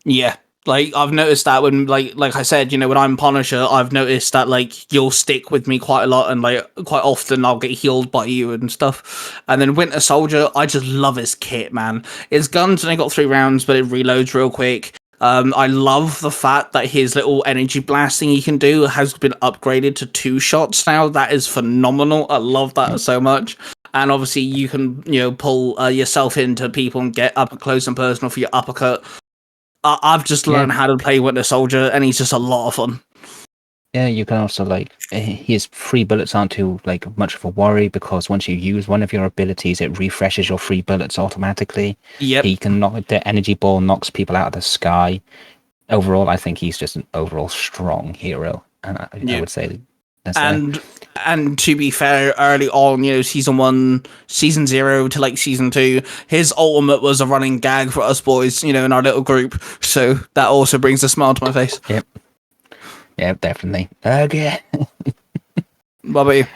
Yeah. Like I've noticed that when like I said, when I'm Punisher, I've noticed that like you'll stick with me quite a lot, and like quite often I'll get healed by you and stuff. And then Winter Soldier, I just love his kit, man. His guns only got 3 rounds, but it reloads real quick. I love the fact that his little energy blasting he can do has been upgraded to 2 shots now. That is phenomenal. I love that so much. And obviously you can pull yourself into people and get up close and personal for your uppercut. I've just learned how to play Winter Soldier, and he's just a lot of fun. Yeah, you can also his free bullets aren't too much of a worry, because once you use one of your abilities, it refreshes your free bullets automatically. Yep. He can knock the energy ball, knocks people out of the sky. Overall, I think he's just an overall strong hero, and I would say that's and to be fair, early on, season 0 to like season 2, his ultimate was a running gag for us boys, in our little group. So that also brings a smile to my face. Yep. Yeah, definitely. Okay. What about you?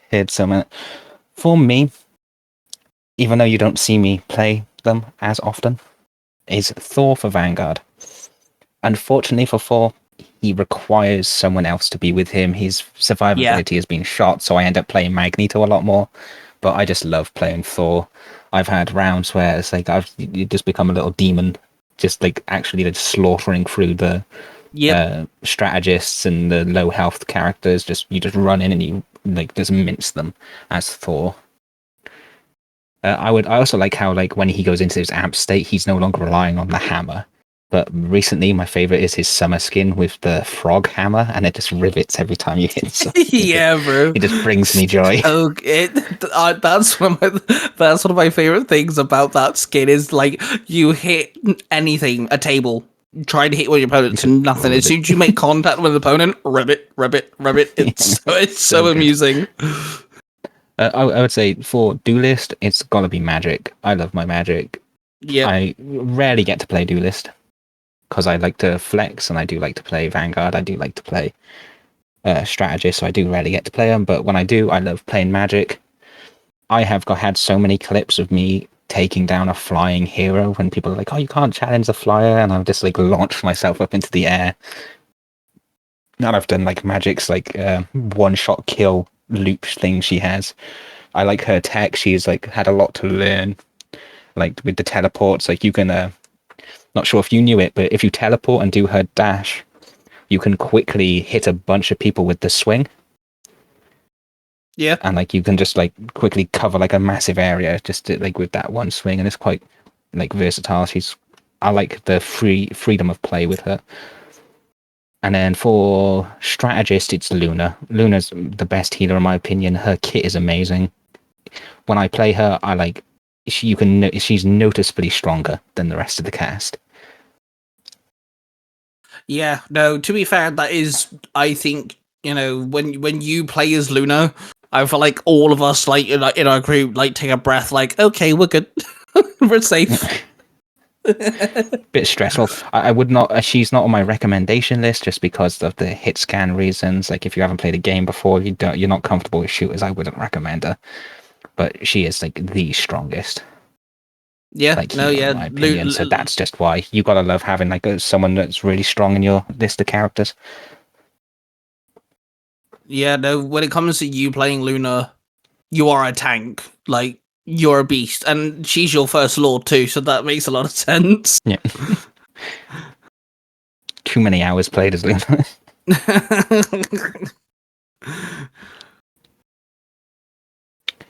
It's for me, even though you don't see me play them as often, is Thor for Vanguard. Unfortunately for Thor, he requires someone else to be with him. His survivability has been shot, so I end up playing Magneto a lot more. But I just love playing Thor. I've had rounds where it's like you just become a little demon, just actually just slaughtering through the strategists and the low health characters. You just run in and you just mince them as Thor. I also like how when he goes into his amp state, he's no longer relying on the hammer. But recently, my favorite is his summer skin with the frog hammer, and it just rivets every time you hit something. Yeah, bro. It just brings me joy. That's one of my favorite things about that skin is you hit anything, a table, try to hit one of your opponents, and nothing. As soon as you make contact with an opponent, ribbit. It's so amusing. I would say for Duelist, it's gotta be Magic. I love my Magic. Yeah. I rarely get to play Duelist, because I like to flex, and I do like to play Vanguard. I do like to play Strategist, so I do rarely get to play them. But when I do, I love playing Magic. I have had so many clips of me taking down a flying hero when people are like, "Oh, you can't challenge the flyer," and I'll just launch myself up into the air. And I've done Magic's one-shot kill loop thing she has. I like her tech. She's had a lot to learn. With the teleports, you can not sure if you knew it, but if you teleport and do her dash, you can quickly hit a bunch of people with the swing. Yeah. And you can just quickly cover a massive area just with that one swing, and it's quite versatile. I like the freedom of play with her. And then for Strategist, it's Luna. Luna's the best healer in my opinion. Her kit is amazing. When I play her, she's noticeably stronger than the rest of the cast. Yeah, no, to be fair, that is, I think, when you play as Luna, I feel like all of us, in our group, take a breath, okay, we're good. We're safe. Bit stressful. I would not, she's not on my recommendation list just because of the hit scan reasons. If you haven't played a game before, you're not comfortable with shooters, I wouldn't recommend her. But she is the strongest. Yeah, in my opinion. So that's just why you gotta love having someone that's really strong in your list of characters. Yeah, no. When it comes to you playing Luna, you are a tank. You're a beast, and she's your first lord too. So that makes a lot of sense. Yeah. Too many hours played as Luna.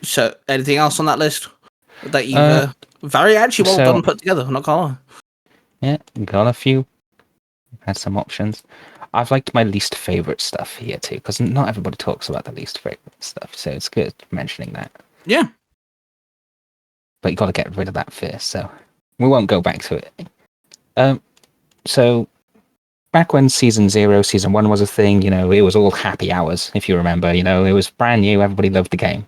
So, anything else on that list that you very actually well done put together? I'm not gonna lie. Yeah, got a few. Had some options. I've liked my least favorite stuff here too, because not everybody talks about the least favorite stuff, so it's good mentioning that. Yeah. But you got to get rid of that first, so we won't go back to it. So back when season 1 was a thing, it was all happy hours, if you remember. It was brand new, everybody loved the game.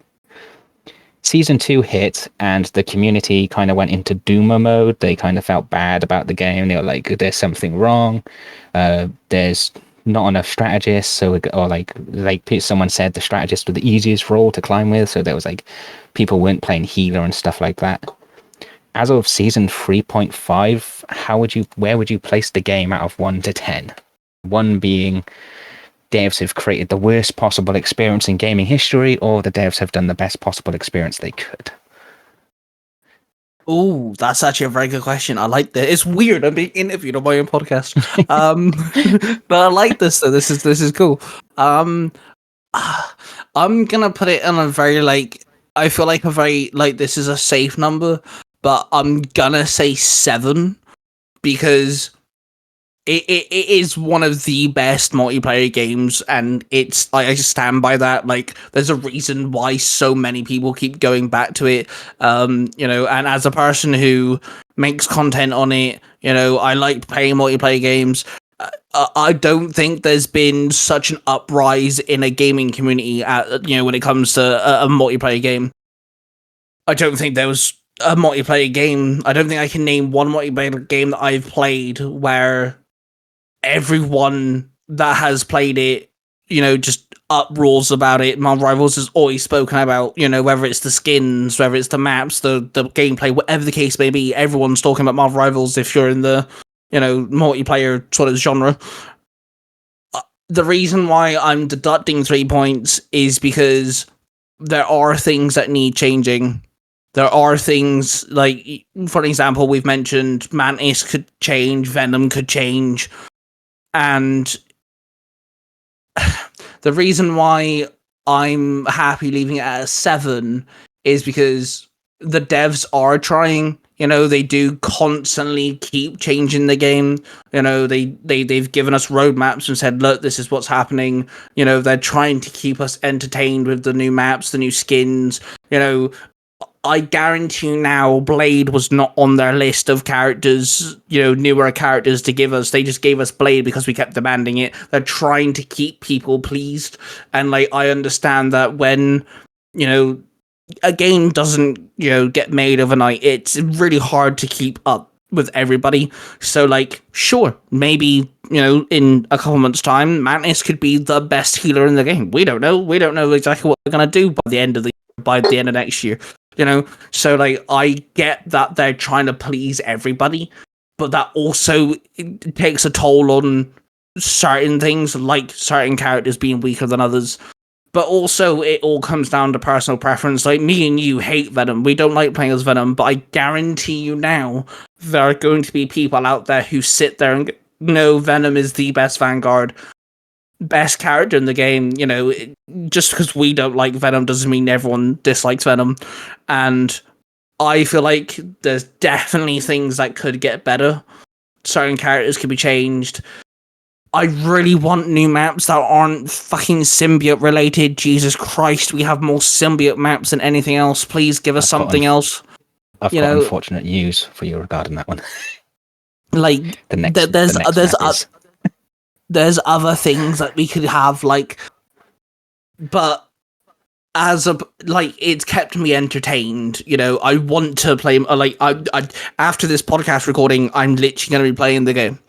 Season 2 hit, and the community kind of went into doomer mode. They kind of felt bad about the game. They were like, there's something wrong. There's not enough strategists. Someone said the strategist was the easiest role to climb with. So there was people weren't playing healer and stuff like that. as of season 3.5, where would you place the game out of 1 to 10? 1 being devs have created the worst possible experience in gaming history, or the devs have done the best possible experience they could? Oh, that's actually a very good question. I like that. It's weird. I'm being interviewed on my own podcast. But I like this though. This is cool. I'm gonna put it in a very I feel like a very this is a safe number, but I'm gonna say 7 because it is one of the best multiplayer games, and it's I stand by that. Like, there's a reason why so many people keep going back to it. And as a person who makes content on it, I like playing multiplayer games. I don't think there's been such an uprise in a gaming community when it comes to a multiplayer game. I don't think there was a multiplayer game. I don't think I can name one multiplayer game that I've played where everyone that has played it, just uproars about it. Marvel Rivals has always spoken about, whether it's the skins, whether it's the maps, the gameplay, whatever the case may be, everyone's talking about Marvel Rivals if you're in the, multiplayer sort of genre. The reason why I'm deducting 3 points is because there are things that need changing. There are things like, for example, we've mentioned Mantis could change, Venom could change. And the reason why I'm happy leaving it at a 7 is because the devs are trying. They do constantly keep changing the game. They've given us roadmaps and said, look, this is what's happening. They're trying to keep us entertained with the new maps, the new skins. I guarantee you now, Blade was not on their list of characters, newer characters to give us. They just gave us Blade because we kept demanding it. They're trying to keep people pleased. And, I understand that when, a game doesn't, get made overnight, it's really hard to keep up with everybody. So, sure, maybe, in a couple months' time, Mantis could be the best healer in the game. We don't know. We don't know exactly what we're going to do by the end of next year. So I get that they're trying to please everybody, but that also takes a toll on certain things, like certain characters being weaker than others. But also, it all comes down to personal preference. Like, me and you hate Venom. We don't like playing as Venom, but I guarantee you now, there are going to be people out there who sit there and know Venom is the best Vanguard, best character in the game. Just because we don't like Venom doesn't mean everyone dislikes Venom. And I feel like there's definitely things that could get better. Certain characters could be changed. I really want new maps that aren't fucking symbiote related. Jesus Christ, we have more symbiote maps than anything else. Please give us something else. I've got unfortunate news for you regarding that one. There's other things that we could have, but it's kept me entertained. I want to play. I after this podcast recording, I'm literally going to be playing the game.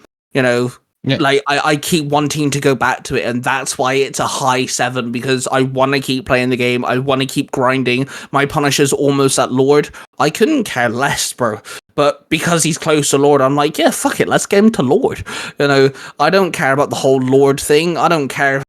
Yeah. I keep wanting to go back to it, and that's why it's a high 7, because I want to keep playing the game. I want to keep grinding. My Punisher's almost at Lord. I couldn't care less, bro. But because he's close to Lord, I'm like, yeah, fuck it, let's get him to Lord. I don't care about the whole Lord thing. I don't care if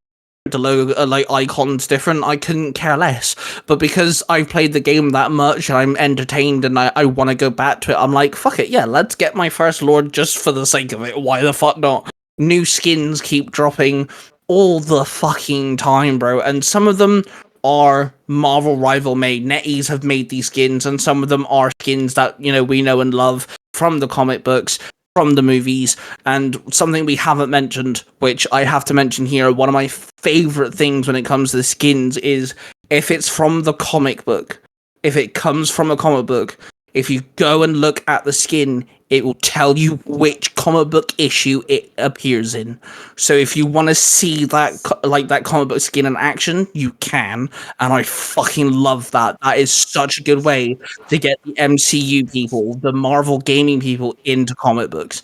the logo, icon's different. I couldn't care less. But because I've played the game that much and I'm entertained and I want to go back to it, I'm like, fuck it, yeah, let's get my first Lord just for the sake of it. Why the fuck not? New skins keep dropping all the fucking time, bro. And some of them are Marvel Rival made. NetEase have made these skins, and some of them are skins that, we know and love from the comic books, from the movies. And something we haven't mentioned, which I have to mention here, one of my favorite things when it comes to the skins is if it's from the comic book, if it comes from a comic book, if you go and look at the skin, it will tell you which comic book issue it appears in. So if you want to see that, that comic book skin in action, you can. And I fucking love that. That is such a good way to get the MCU people, the Marvel gaming people, into comic books.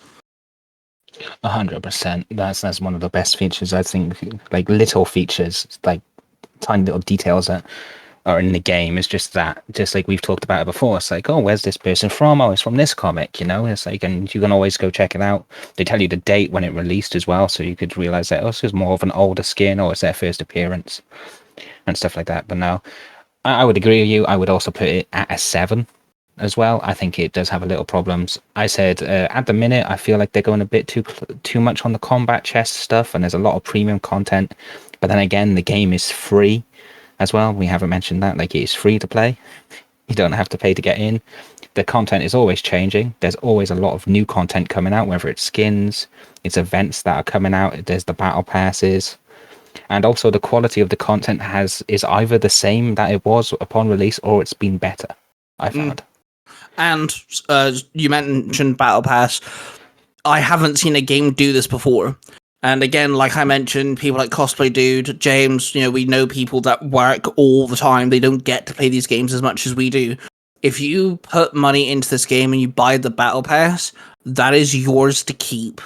100%. That's one of the best features, I think. Little features, tiny little details that or in the game is just that, just like we've talked about it before. It's like, oh, where's this person from? Oh, it's from this comic, you know. It's like, and you can always go check it out. They tell you the date when it released as well, so you could realize that, oh, this is more of an older skin, or it's their first appearance and stuff like that. But no, I would agree with you. I would also put it at a 7 as well. I think it does have a little problems. I said at the minute, I feel like they're going a bit too much on the combat chest stuff, and there's a lot of premium content. But then again, the game is free as well. We haven't mentioned that. Like, it is free to play. You don't have to pay to get in. The content is always changing. There's always a lot of new content coming out, whether it's skins, it's events that are coming out. There's the battle passes. And also the quality of the content is either the same that it was upon release, or it's been better, I found. And you mentioned Battle Pass. I haven't seen a game do this before. And again, like I mentioned, people like Cosplay Dude, James, we know people that work all the time. They don't get to play these games as much as we do. If you put money into this game and you buy the Battle Pass, that is yours to keep.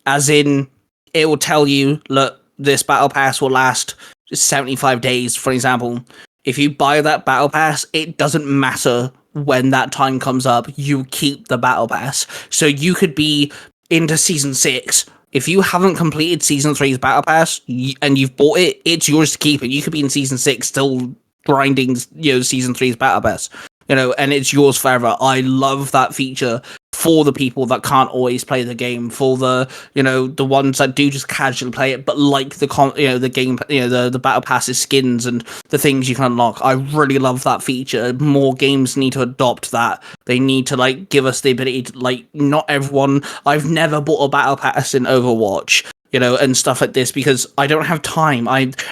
As in, it will tell you, look, this Battle Pass will last 75 days, for example. If you buy that Battle Pass, it doesn't matter when that time comes up, you keep the Battle Pass. So you could be into Season 6. If you haven't completed Season 3's Battle Pass and you've bought it, it's yours to keep. And you could be in Season 6 still grinding, Season 3's Battle Pass. And it's yours forever. I love that feature for the people that can't always play the game, for the the ones that do just casually play it, but like the game, the battle passes, skins, and the things you can unlock. I really love that feature. More games need to adopt that. They need to give us the ability to not everyone. I've never bought a battle pass in Overwatch. And stuff like this, because I don't have time.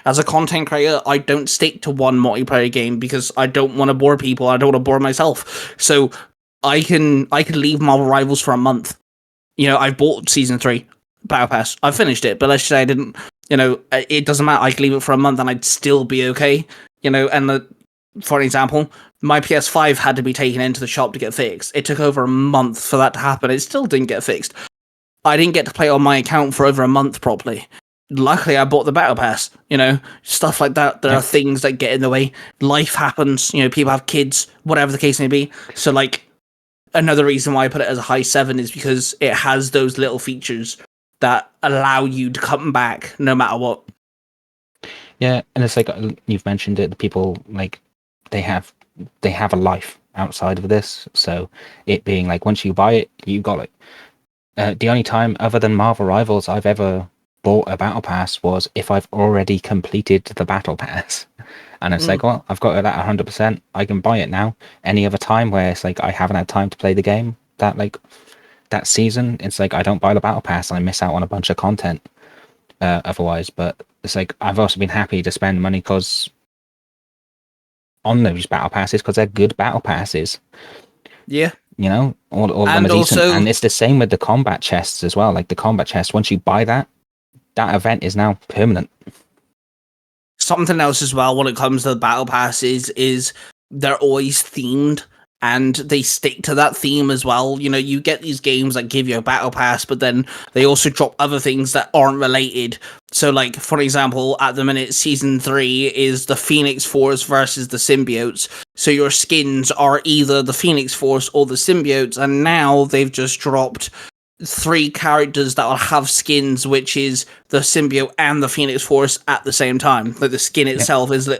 As a content creator, I don't stick to one multiplayer game because I don't want to bore people. I don't want to bore myself. So I can leave Marvel Rivals for a month. I bought Season 3 Battle Pass. I finished it, but let's say I didn't. It doesn't matter. I could leave it for a month and I'd still be okay. For example, my PS5 had to be taken into the shop to get fixed. It took over a month for that to happen. It still didn't get fixed. I didn't get to play on my account for over a month properly. Luckily, I bought the Battle Pass, stuff like that. There are things that get in the way. Life happens, people have kids, whatever the case may be. So, another reason why I put it as a high 7 is because it has those little features that allow you to come back no matter what. Yeah, and it's like you've mentioned it, the people, they have a life outside of this. So, it being once you buy it, you got it. The only time other than Marvel Rivals I've ever bought a Battle Pass was if I've already completed the Battle Pass. And it's well, I've got it at 100%. I can buy it now. Any other time where it's I haven't had time to play the game, that season, it's I don't buy the Battle Pass. I miss out on a bunch of content otherwise. But it's I've also been happy to spend money on those Battle Passes because they're good Battle Passes. Yeah. All of them are decent. And it's the same with the combat chests as well. The combat chest, once you buy that event is now permanent. Something else as well when it comes to the battle passes is they're always themed and they stick to that theme as well. You get these games that give you a battle pass, but then they also drop other things that aren't related. So, for example, at the minute, Season 3 is the Phoenix Force versus the Symbiotes. So your skins are either the Phoenix Force or the Symbiotes, and now they've just dropped 3 characters that will have skins, which is the symbiote and the Phoenix Force at the same time. The skin itself is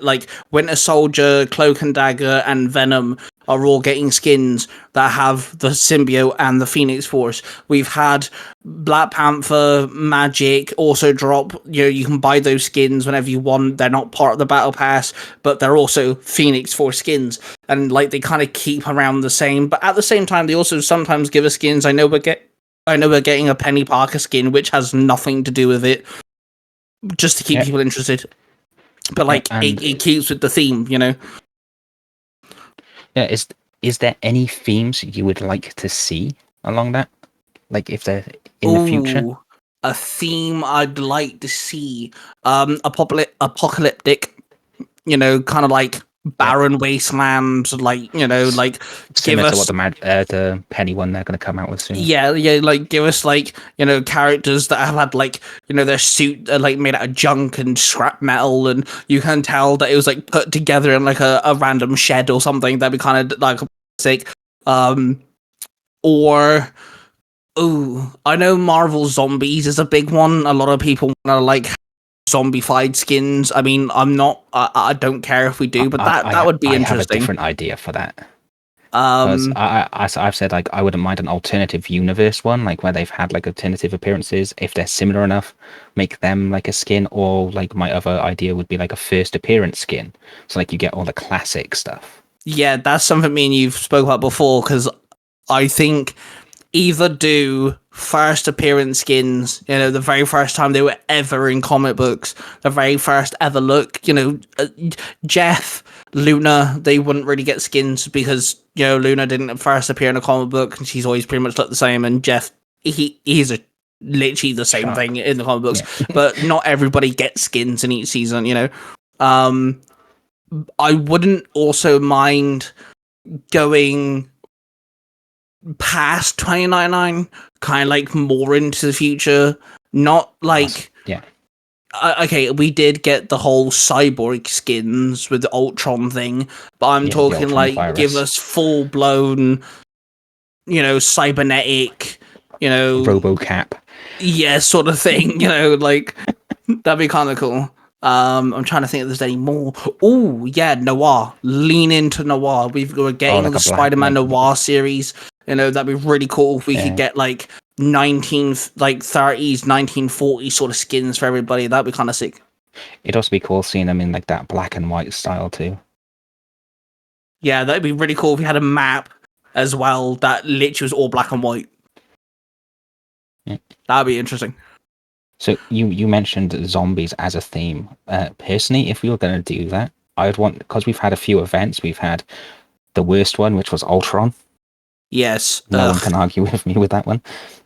Winter Soldier, Cloak and Dagger, and Venom are all getting skins that have the symbiote and the Phoenix Force. We've had Black Panther, Magic also drop. You can buy those skins whenever you want. They're not part of the Battle Pass, but they're also Phoenix Force skins. And they kind of keep around the same. But at the same time, they also sometimes give us skins. I know we're getting a Penny Parker skin, which has nothing to do with it, just to keep people interested. But it keeps with the theme, Yeah, is there any themes you would like to see along that? If they're in the future? A theme I'd like to see. Apocalyptic, kind of barren wasteland, like, you know, like give Similar to us what the Penny one they're going to come out with soon. yeah, like give us like, you know, characters that have had like, you know, their suit like made out of junk and scrap metal, and you can tell that it was like put together in like a random shed or something. That'd be kind of like sick. Or oh, I know Marvel Zombies is a big one. A lot of people want to like zombified skins. I mean, I don't care if we do, but that would be I interesting. have a different idea for that. Because I've said like I wouldn't mind an alternative universe one, like where they've had like alternative appearances. If they're similar enough, make them like a skin. Or like my other idea would be like a first appearance skin, so like you get all the classic stuff. Yeah, that's something me and you've spoke about before, because I think either do first appearance skins, you know, the very first time they were ever in comic books, the very first ever look, you know, Jeff, Luna, they wouldn't really get skins because, you know, Luna didn't first appear in a comic book and she's always pretty much looked the same, and Jeff, he's literally the same thing in the comic books, but not everybody gets skins in each season, you know. I wouldn't also mind going past 2099, kind of like more into the future, not like okay, we did get the whole cyborg skins with the Ultron thing, but I'm talking like virus. Give us full blown, you know, cybernetic, you know, RoboCap, sort of thing, you know, like that'd be kind of cool. I'm trying to think if there's any more. Oh yeah, Noir. Lean into Noir. We're getting like the Spider-Man Noir series. You know, that'd be really cool if we could get like 30s, 1940s sort of skins for everybody. That'd be kind of sick. It'd also be cool seeing them in like that black and white style too. Yeah, that'd be really cool if we had a map as well that literally was all black and white. Yeah. That'd be interesting. So you mentioned zombies as a theme. Personally, if we were going to do that, I would want, because we've had a few events. We've had the worst one, which was Ultron. Yes. No one can argue with me with that one.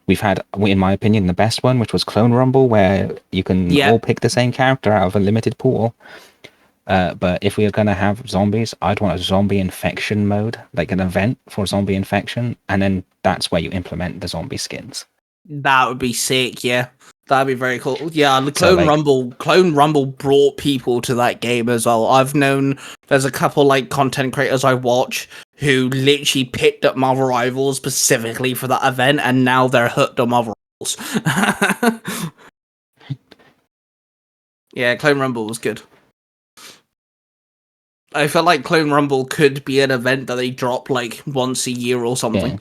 We've had, in my opinion, the best one, which was Clone Rumble, where you can all pick the same character out of a limited pool. But if we are going to have zombies, I'd want a zombie infection mode, like an event for zombie infection, and then that's where you implement the zombie skins. That would be sick, yeah. That'd be very cool. Yeah, the Clone Rumble brought people to that game as well. I've known there's a couple like content creators I watch who literally picked up Marvel Rivals specifically for that event, and now they're hooked on Marvel Rivals. Yeah, Clone Rumble was good. I feel like Clone Rumble could be an event that they drop like once a year or something. Yeah.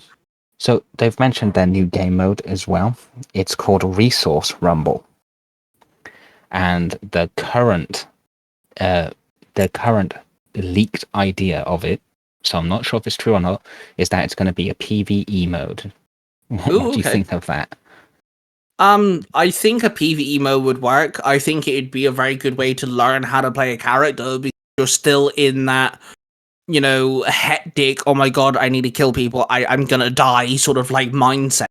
So they've mentioned their new game mode as well. It's called Resource Rumble, and the current leaked idea of it, so I'm not sure if it's true or not, is that it's going to be a PvE mode. What do you think of that? I think a PvE mode would work. I think it'd be a very good way to learn how to play a character, because you're still in that, you know, hectic, oh my god, I need to kill people, I'm gonna die sort of like mindset.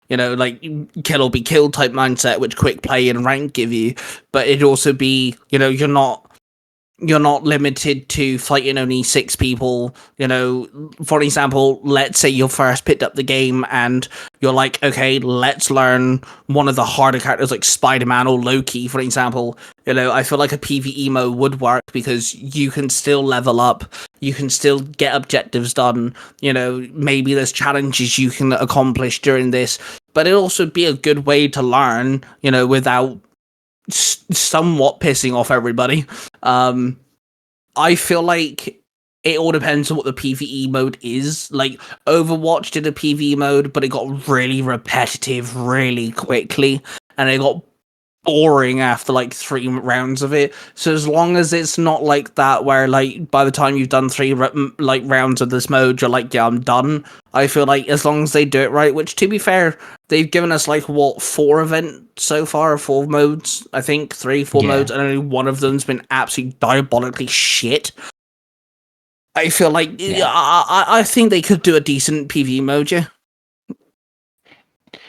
You know, like kill or be killed type mindset, which quick play and rank give you. But it'd also be, you know, you're not limited to fighting only 6 people. You know, for example, let's say you first picked up the game and you're like, okay, let's learn one of the harder characters like Spider-Man or Loki, for example. You know, I feel like a PvE mode would work because you can still level up, you can still get objectives done, you know, maybe there's challenges you can accomplish during this, but it'll also be a good way to learn, you know, without somewhat pissing off everybody. I feel like it all depends on what the PvE mode is. Like, Overwatch did a PvE mode, but it got really repetitive really quickly, and it got boring after like 3 rounds of it. So as long as it's not like that, where like by the time you've done 3 rounds of this mode, you're like, yeah, I'm done. I feel like as long as they do it right, which to be fair, they've given us like 4 events so far, 4 modes, I think 4 modes, and only one of them's been absolutely diabolically shit. I feel like I think they could do a decent PvE mode, yeah.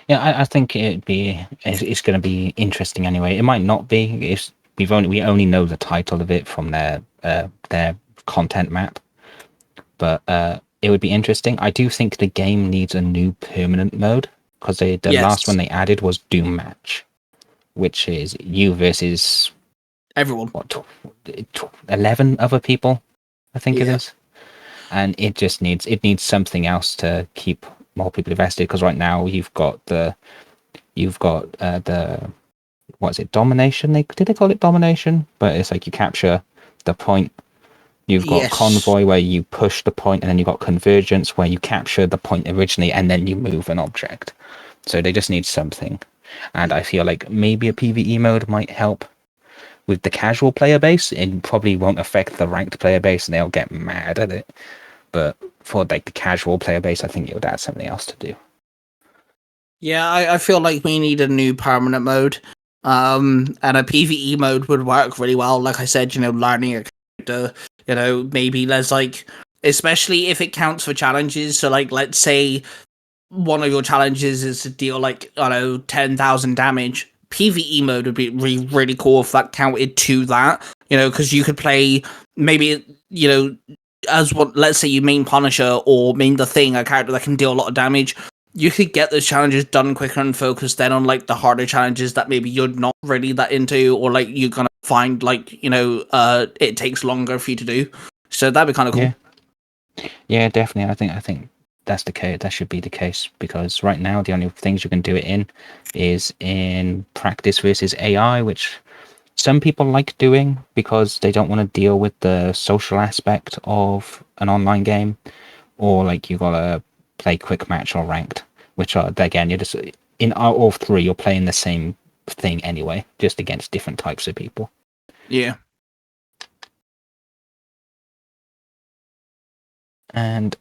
Yeah, I think it's going to be interesting anyway. It might not be. We only know the title of it from their content map. But it would be interesting. I do think the game needs a new permanent mode, because the last one they added was Doom Match, which is you versus Everyone. what 11 other people, I think it is, and it needs something else to keep more people invested. Because right now you've got the what is it, domination? Did they call it domination? But it's like you capture the point. You've got convoy where you push the point, and then you've got convergence where you capture the point originally and then you move an object. So they just need something. And I feel like maybe a PvE mode might help with the casual player base. It probably won't affect the ranked player base and they'll get mad at it. But for like the casual player base, I think it would add something else to do. Yeah, I feel like we need a new permanent mode. And a PvE mode would work really well. Like I said, learning a character, maybe there's like, especially if it counts for challenges. So like, let's say one of your challenges is to deal like, 10,000 damage. PvE mode would be really cool if that counted to that, because you could play maybe, as what, let's say you main Punisher or main the Thing, a character that can deal a lot of damage. You could get those challenges done quicker and focus then on like the harder challenges that maybe you're not really that into, or like you're gonna find like it takes longer for you to do. So that'd be kind of cool. Yeah, definitely. I think that's the case. That should be the case, because right now the only things you can do it in is in practice versus AI, which some people like doing because they don't want to deal with the social aspect of an online game, or like you gotta play quick match or ranked, which are, again, you're just in all three, you're playing the same thing anyway, just against different types of people. Yeah. And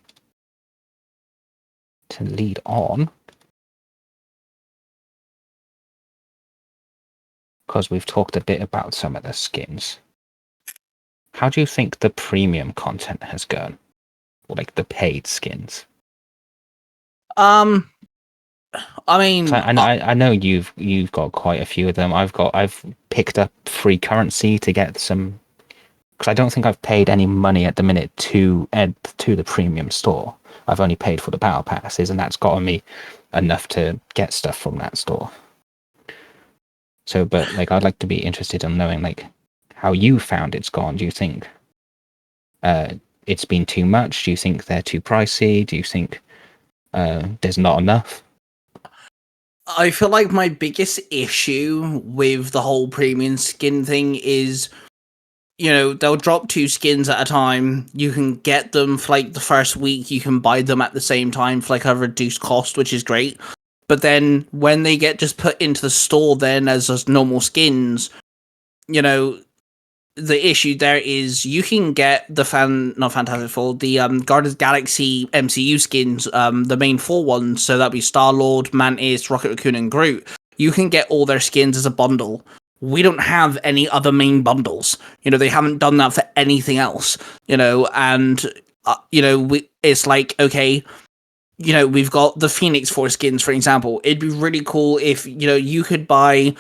to lead on, because we've talked a bit about some of the skins, how do you think the premium content has gone, or like the paid skins? I mean, I know you've got quite a few of them. I've picked up free currency to get some, because I don't think I've paid any money at the minute to the premium store. I've only paid for the battle passes, and that's gotten me enough to get stuff from that store. So, but like, I'd like to be interested in knowing like how you found it's gone. Do you think it's been too much? Do you think they're too pricey? Do you think there's not enough? I feel like my biggest issue with the whole premium skin thing is, they'll drop 2 skins at a time. You can get them for like the first week. You can buy them at the same time for like a reduced cost, which is great. But then when they get just put into the store then as normal skins, the issue there is you can get the Fantastic Four, the Guardians of the Galaxy MCU skins, the main 4 ones, so that'd be Star-Lord, Mantis, Rocket Raccoon, and Groot. You can get all their skins as a bundle. We don't have any other main bundles. They haven't done that for anything else. And it's like, okay, we've got the Phoenix Force skins, for example. It'd be really cool if you could buy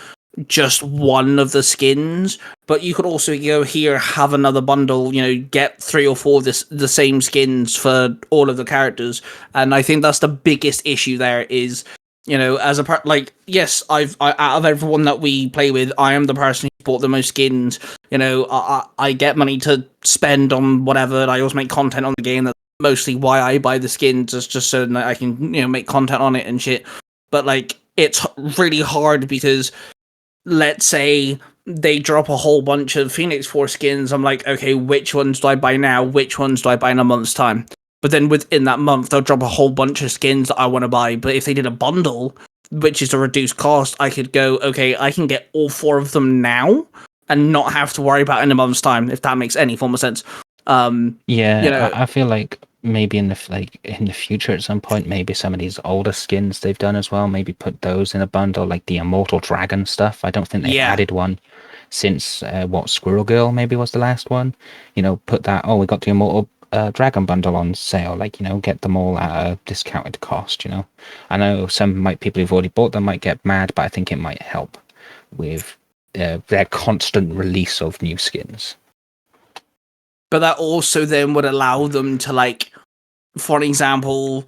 just one of the skins, but you could also go here, have another bundle, get 3 or 4 of the same skins for all of the characters. And I think that's the biggest issue there is, as a part, like, yes, out of everyone that we play with, I am the person who bought the most skins. I get money to spend on whatever. I also make content on the game. That's mostly why I buy the skins, just so that I can, make content on it and shit. But like, it's really hard because, let's say they drop a whole bunch of Phoenix Force skins. I'm like, okay, which ones do I buy now? Which ones do I buy in a month's time? But then within that month, they'll drop a whole bunch of skins that I want to buy. But if they did a bundle, which is a reduced cost, I could go, okay, I can get all 4 of them now and not have to worry about it in a month's time, if that makes any form of sense. I feel like maybe in the future at some point, maybe some of these older skins they've done as well, maybe put those in a bundle, like the Immortal Dragon stuff. I don't think they've added one since Squirrel Girl maybe was the last one. Put that, we got the Immortal Dragon bundle on sale, like, get them all at a discounted cost. I know some people who've already bought them might get mad, but I think it might help with their constant release of new skins. but that also then would allow them to, like, for example,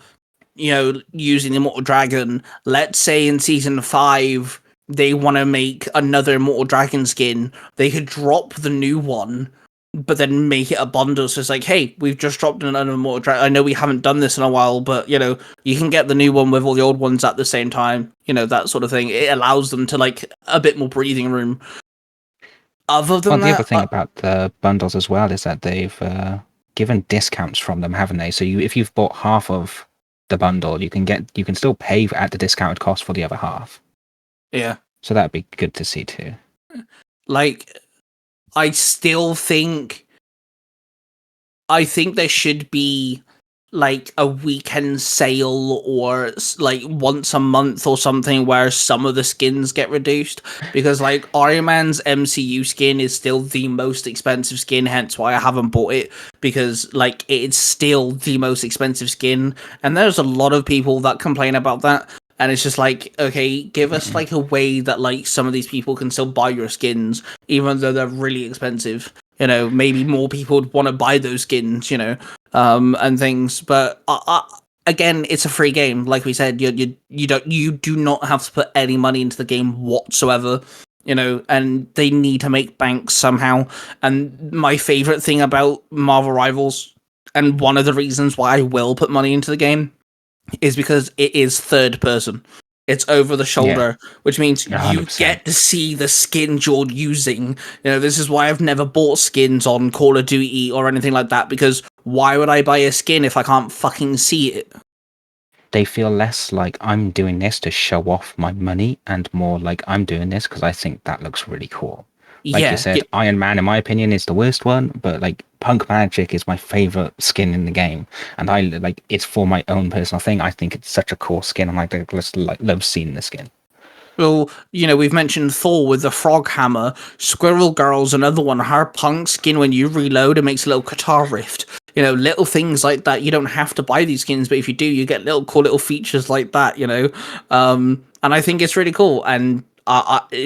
using Immortal Dragon, let's say in Season 5, they want to make another Immortal Dragon skin, they could drop the new one, but then make it a bundle. So it's like, hey, we've just dropped another Immortal Dragon. I know we haven't done this in a while, but, you can get the new one with all the old ones at the same time, that sort of thing. It allows them to, like, a bit more breathing room. Other than the other thing about the bundles as well is that they've given discounts from them, haven't they? So if you've bought half of the bundle, you can still pay at the discounted cost for the other half. Yeah. So that'd be good to see too. Like, I think there should be, like, a weekend sale or, like, once a month or something where some of the skins get reduced, because, like, Iron Man's MCU skin is still the most expensive skin, hence why I haven't bought it, because, like, it's still the most expensive skin, and there's a lot of people that complain about that. And it's just like, okay, give us, like, a way that, like, some of these people can still buy your skins, even though they're really expensive. Maybe more people would want to buy those skins, and things. But again, it's a free game. Like we said, you do not have to put any money into the game whatsoever. And they need to make bank somehow. And my favorite thing about Marvel Rivals, and one of the reasons why I will put money into the game, is because it is third person. It's over the shoulder, which means 100%. You get to see the skins you're using. This is why I've never bought skins on Call of Duty or anything like that, because why would I buy a skin if I can't fucking see it? They feel less like I'm doing this to show off my money and more like I'm doing this because I think that looks really cool. Like you said, Iron Man, in my opinion, is the worst one, but, like, Punk Magic is my favorite skin in the game, and I like it's for my own personal thing. I think it's such a cool skin, and I just love seeing the skin. Well, we've mentioned Thor with the frog hammer. Squirrel Girl's another one. Her punk skin, when you reload, it makes a little guitar rift. Little things like that. You don't have to buy these skins, but if you do, you get cool little features like that. And I think it's really cool. And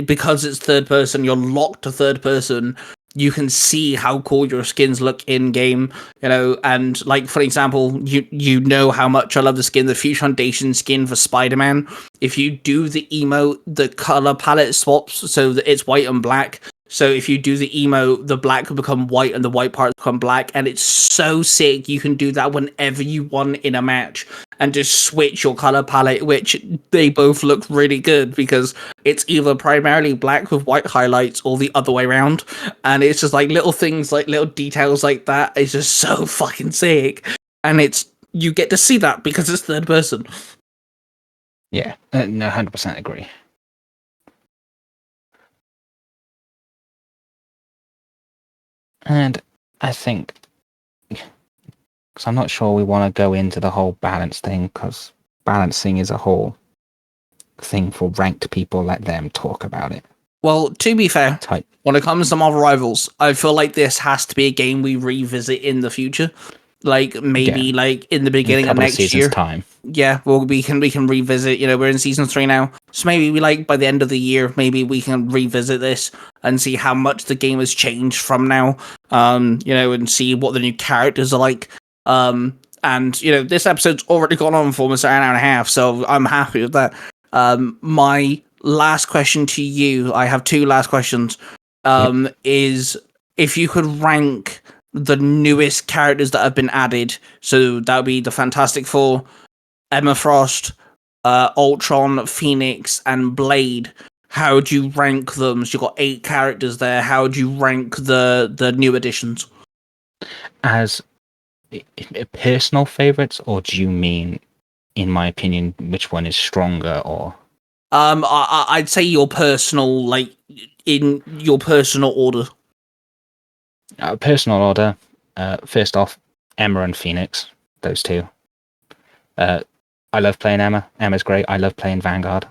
because it's third person, you're locked to third person. You can see how cool your skins look in game, and, like, for example, you know how much I love the Future Foundation skin for Spider-Man. If you do the emote, the color palette swaps so that it's white and black. So if you do the emote, the black will become white and the white parts become black, and it's so sick. You can do that whenever you want in a match and just switch your color palette, which they both look really good because it's either primarily black with white highlights or the other way around. And it's just like little things, like little details like that. It's just so fucking sick. And you get to see that because it's third person. Yeah, no, 100% agree. And I think, because I'm not sure we want to go into the whole balance thing, because balancing is a whole thing for ranked people. Let them talk about it. Well, to be fair, when it comes to Marvel Rivals, I feel like this has to be a game we revisit in the future. Like, maybe like in the beginning of next year. Time. Yeah, well, we can revisit. We're in season 3 now, so maybe by the end of the year, maybe we can revisit this and see how much the game has changed from now. And see what the new characters are like. And this episode's already gone on for almost an hour and a half, so I'm happy with that. My last question to you, I have 2 last questions. Is if you could rank the newest characters that have been added, so that would be the Fantastic Four, Emma Frost, Ultron, Phoenix, and Blade. How would you rank them? So you've got 8 characters there. How would you rank the new additions? As personal favorites, or do you mean, in my opinion, which one is stronger? Or I'd say your personal, like, in your personal order. Personal order. First off, Emma and Phoenix. Those 2. I love playing Emma. Emma's great. I love playing Vanguard.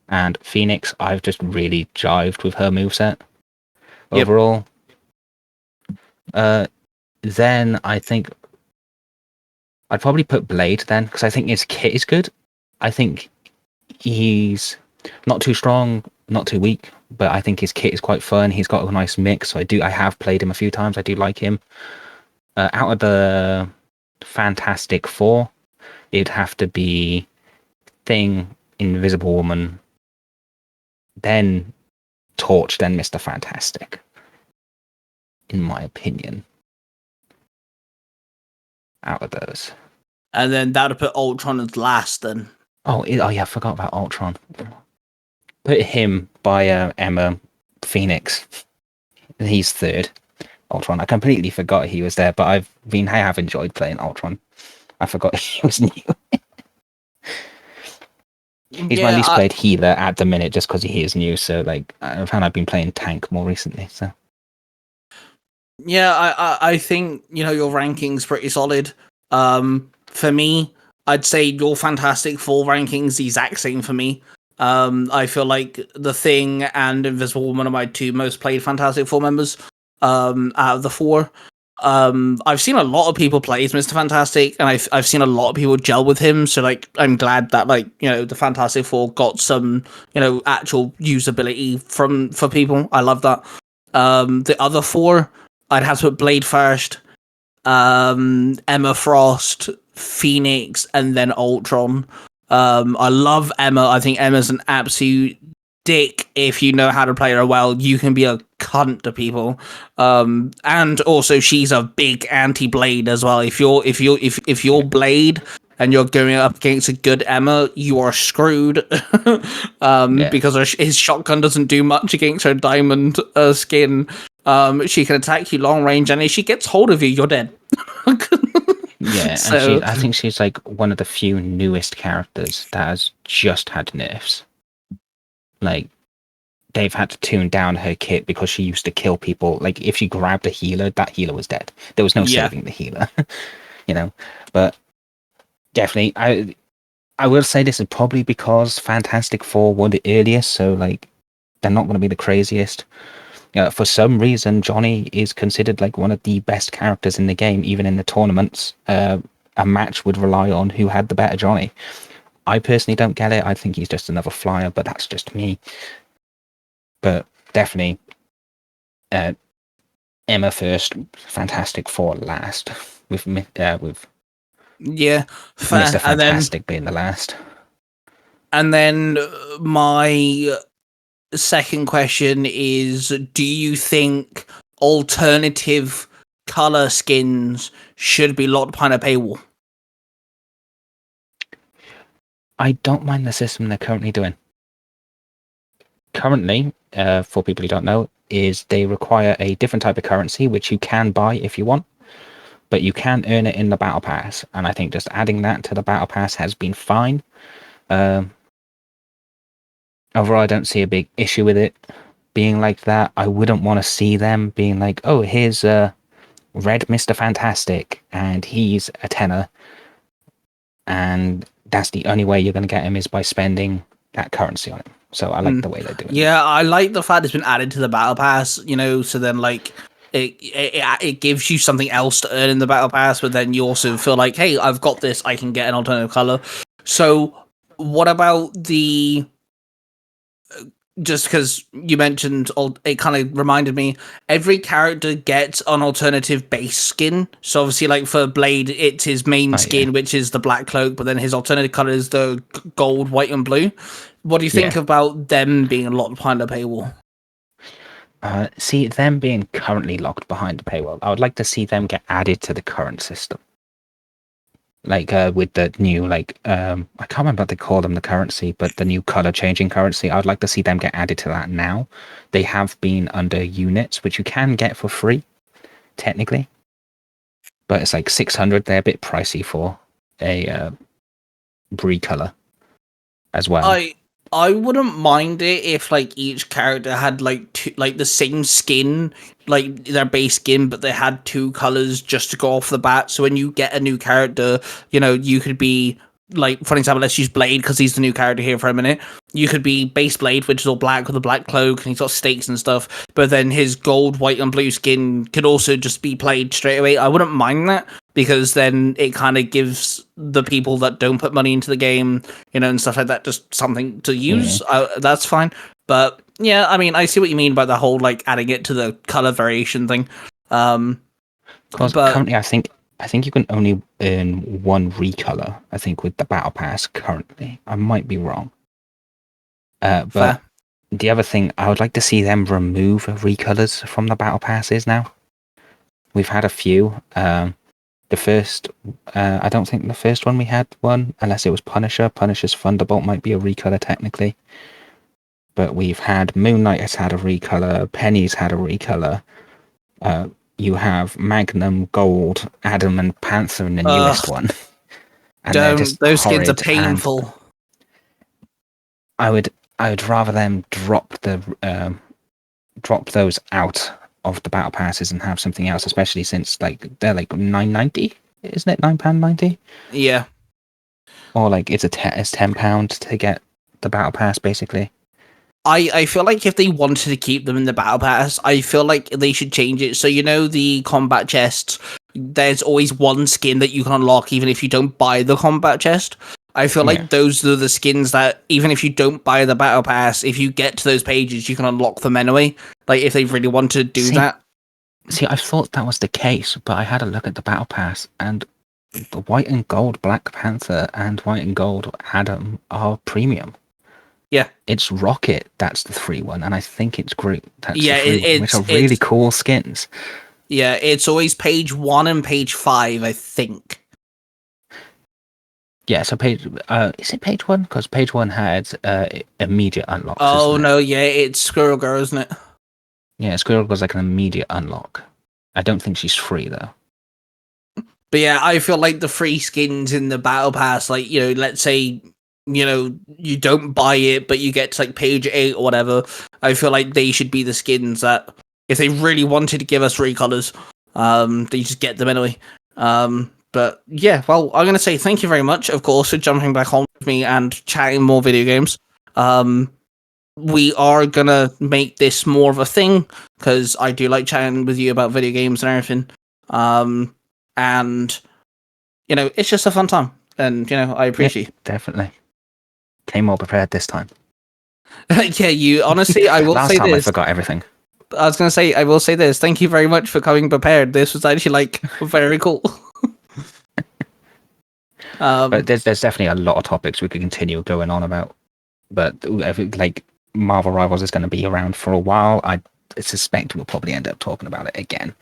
And Phoenix, I've just really jived with her moveset. Overall. Then I think I'd probably put Blade then, because I think his kit is good. I think he's not too strong, not too weak, but I think his kit is quite fun. He's got a nice mix. So I have played him a few times. I do like him. Out of the Fantastic Four, it'd have to be Thing, Invisible Woman, then Torch, then Mr. Fantastic. In my opinion. Out of those. And then that would put Ultron as last then. Oh yeah, I forgot about Ultron. Put him by Emma Phoenix. He's third. Ultron. I completely forgot he was there, but I have enjoyed playing Ultron. I forgot he was new. He's my least played healer at the minute just because he is new, so like I found I've been playing tank more recently, so yeah, I think, you know, your ranking's pretty solid. For me, I'd say your Fantastic Four ranking's the exact same for me. I feel like The Thing and Invisible Woman are my two most played Fantastic Four members out of the four. I've seen a lot of people play as Mr. Fantastic, and I've seen a lot of people gel with him. So like, I'm glad that, like, you know, the Fantastic Four got some, you know, actual usability for people. I love that. The other four, I'd have to put Blade first, Emma Frost, Phoenix, and then Ultron. I love Emma. I think Emma's an absolute dick. If you know how to play her well, you can be a cunt to people. And also she's a big anti-Blade as well. If you're Blade and you're going up against a good Emma, you are screwed. Because his shotgun doesn't do much against her diamond skin. She can attack you long range, and if she gets hold of you, you're dead. yeah, So- and I think she's like one of the few newest characters that has just had nerfs. Like, they've had to tune down her kit because she used to kill people. Like, if she grabbed a healer, that healer was dead. There was no saving the healer, you know. But definitely, I will say this is probably because Fantastic Four were the earliest, so like they're not going to be the craziest. For some reason, Johnny is considered like one of the best characters in the game, even in the tournaments. A match would rely on who had the better Johnny. I personally don't get it. I think he's just another flyer, but that's just me. But definitely, Emma first, Fantastic Four last, with Yeah, fair. Mr. Fantastic being the last. And then my second question is, do you think alternative color skins should be locked behind a paywall? I don't mind the system they're currently doing. Currently, for people who don't know, is they require a different type of currency, which you can buy if you want, but you can earn it in the Battle Pass. And I think just adding that to the Battle Pass has been fine. Overall, I don't see a big issue with it being like that. I wouldn't want to see them being like, oh, here's Red Mr. Fantastic, and he's a tenner, and that's the only way you're going to get him is by spending that currency on him. So I like the way they do it. Yeah, I like the fact it's been added to the Battle Pass, you know, so then like it gives you something else to earn in the Battle Pass, but then you also feel like, hey, I've got this, I can get an alternative color. So what about the... Just because you mentioned, it kind of reminded me, every character gets an alternative base skin. So obviously, like for Blade, it's his main skin, which is the black cloak, but then his alternative color is the gold, white, and blue. What do you think about them being locked behind a paywall? See, them being currently locked behind a paywall, I would like to see them get added to the current system. Like with the new, like, I can't remember what they call them, the currency, but the new color changing currency, I'd like to see them get added to that now. They have been under units, which you can get for free, technically. But it's like 600, they're a bit pricey for a Bree color as well. I wouldn't mind it if like each character had like the same skin, like their base skin, but they had two colors just to go off the bat. So when you get a new character, you know, you could be like, for example, let's use Blade because he's the new character here for a minute. You could be base Blade, which is all black with a black cloak, and he's got stakes and stuff. But then his gold, white, and blue skin could also just be played straight away. I wouldn't mind that because then it kind of gives the people that don't put money into the game, you know, and stuff like that, just something to use. That's fine. But yeah, I mean, I see what you mean by the whole like adding it to the color variation thing. Because But- currently, I think you can only earn one recolor. I think with the battle pass currently, I might be wrong. But Fair. the other thing, I would like to see them remove recolors from the battle passes now. We've had a few. The first, I don't think the first one we had one, unless it was Punisher. Punisher's Thunderbolt might be a recolor technically. But we've had Moon Knight has had a recolor, Penny's had a recolor. You have Magnum, Gold, Adam, and Panther in the newest one. And they're just Those skins are horrid, and painful. I would rather them drop those out of the battle passes and have something else, especially since like they're like £9.90, isn't it? £9.90? Yeah. Or like it's £10 to get the battle pass basically. I feel like if they wanted to keep them in the battle pass, I feel like they should change it. So the combat chests, there's always one skin that you can unlock even if you don't buy the combat chest. I feel like those are the skins that even if you don't buy the battle pass, if you get to those pages, you can unlock them anyway. Like if they really want to do that. See, I thought that was the case, but I had a look at the battle pass and the white and gold Black Panther and white and gold Adam are premium. Yeah, it's Rocket that's the free one, and I think it's Groot that's the free one, which are really cool skins. Yeah, it's always page 1 and page 5, I think. Yeah, so is it page 1? Because page 1 had immediate unlocks. Oh no, yeah, it's Squirrel Girl, isn't it? Yeah, Squirrel Girl's like an immediate unlock. I don't think she's free though. But yeah, I feel like the free skins in the battle pass, like let's say you don't buy it, but you get to like page 8 or whatever. I feel like they should be the skins that, if they really wanted to give us recolors, they just get them anyway. But yeah, well, I'm gonna say thank you very much, of course, for jumping back on with me and chatting more video games. We are gonna make this more of a thing because I do like chatting with you about video games and everything. And it's just a fun time, and I appreciate it. Definitely. Came more prepared this time. Yeah, you honestly, I will Last say time this. I forgot everything. I was gonna say, I will say this. Thank you very much for coming prepared. This was actually like very cool. But there's definitely a lot of topics we could continue going on about. But like Marvel Rivals is going to be around for a while. I suspect we'll probably end up talking about it again.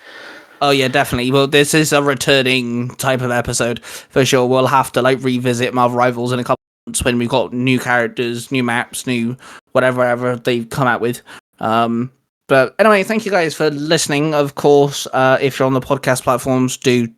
Oh yeah, definitely. Well, this is a returning type of episode for sure. We'll have to like revisit Marvel Rivals in a couple of months when we've got new characters, new maps, new whatever they come out with. But anyway, thank you guys for listening. Of course, if you're on the podcast platforms, do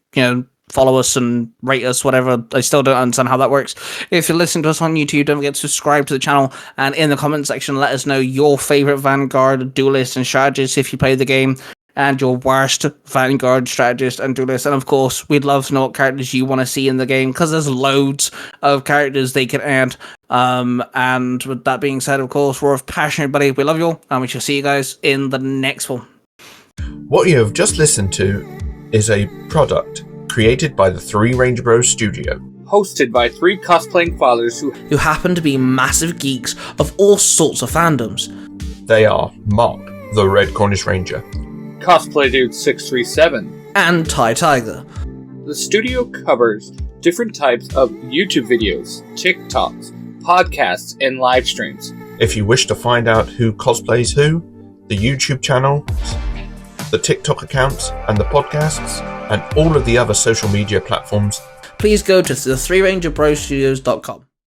follow us and rate us, whatever. I still don't understand how that works. If you're listening to us on YouTube, don't forget to subscribe to the channel, and in the comment section, let us know your favorite Vanguard, duelist, and strategist if you play the game, and your worst Vanguard, strategist, and duelist. And of course, we'd love to know what characters you want to see in the game, because there's loads of characters they can add. And with that being said, of course, we're passionate, buddy. We love you all, and we shall see you guys in the next one. What you have just listened to is a product created by the Three Ranger Bros Studio. Hosted by 3 cosplaying fathers who happen to be massive geeks of all sorts of fandoms. They are Mark, the Red Cornish Ranger, Cosplay Dude 637, and Ty Tiger. The studio covers different types of YouTube videos, TikToks, podcasts, and live streams. If you wish to find out who cosplays who, the YouTube channels, the TikTok accounts, and the podcasts, and all of the other social media platforms, please go to the 3rangerbrostudios.com.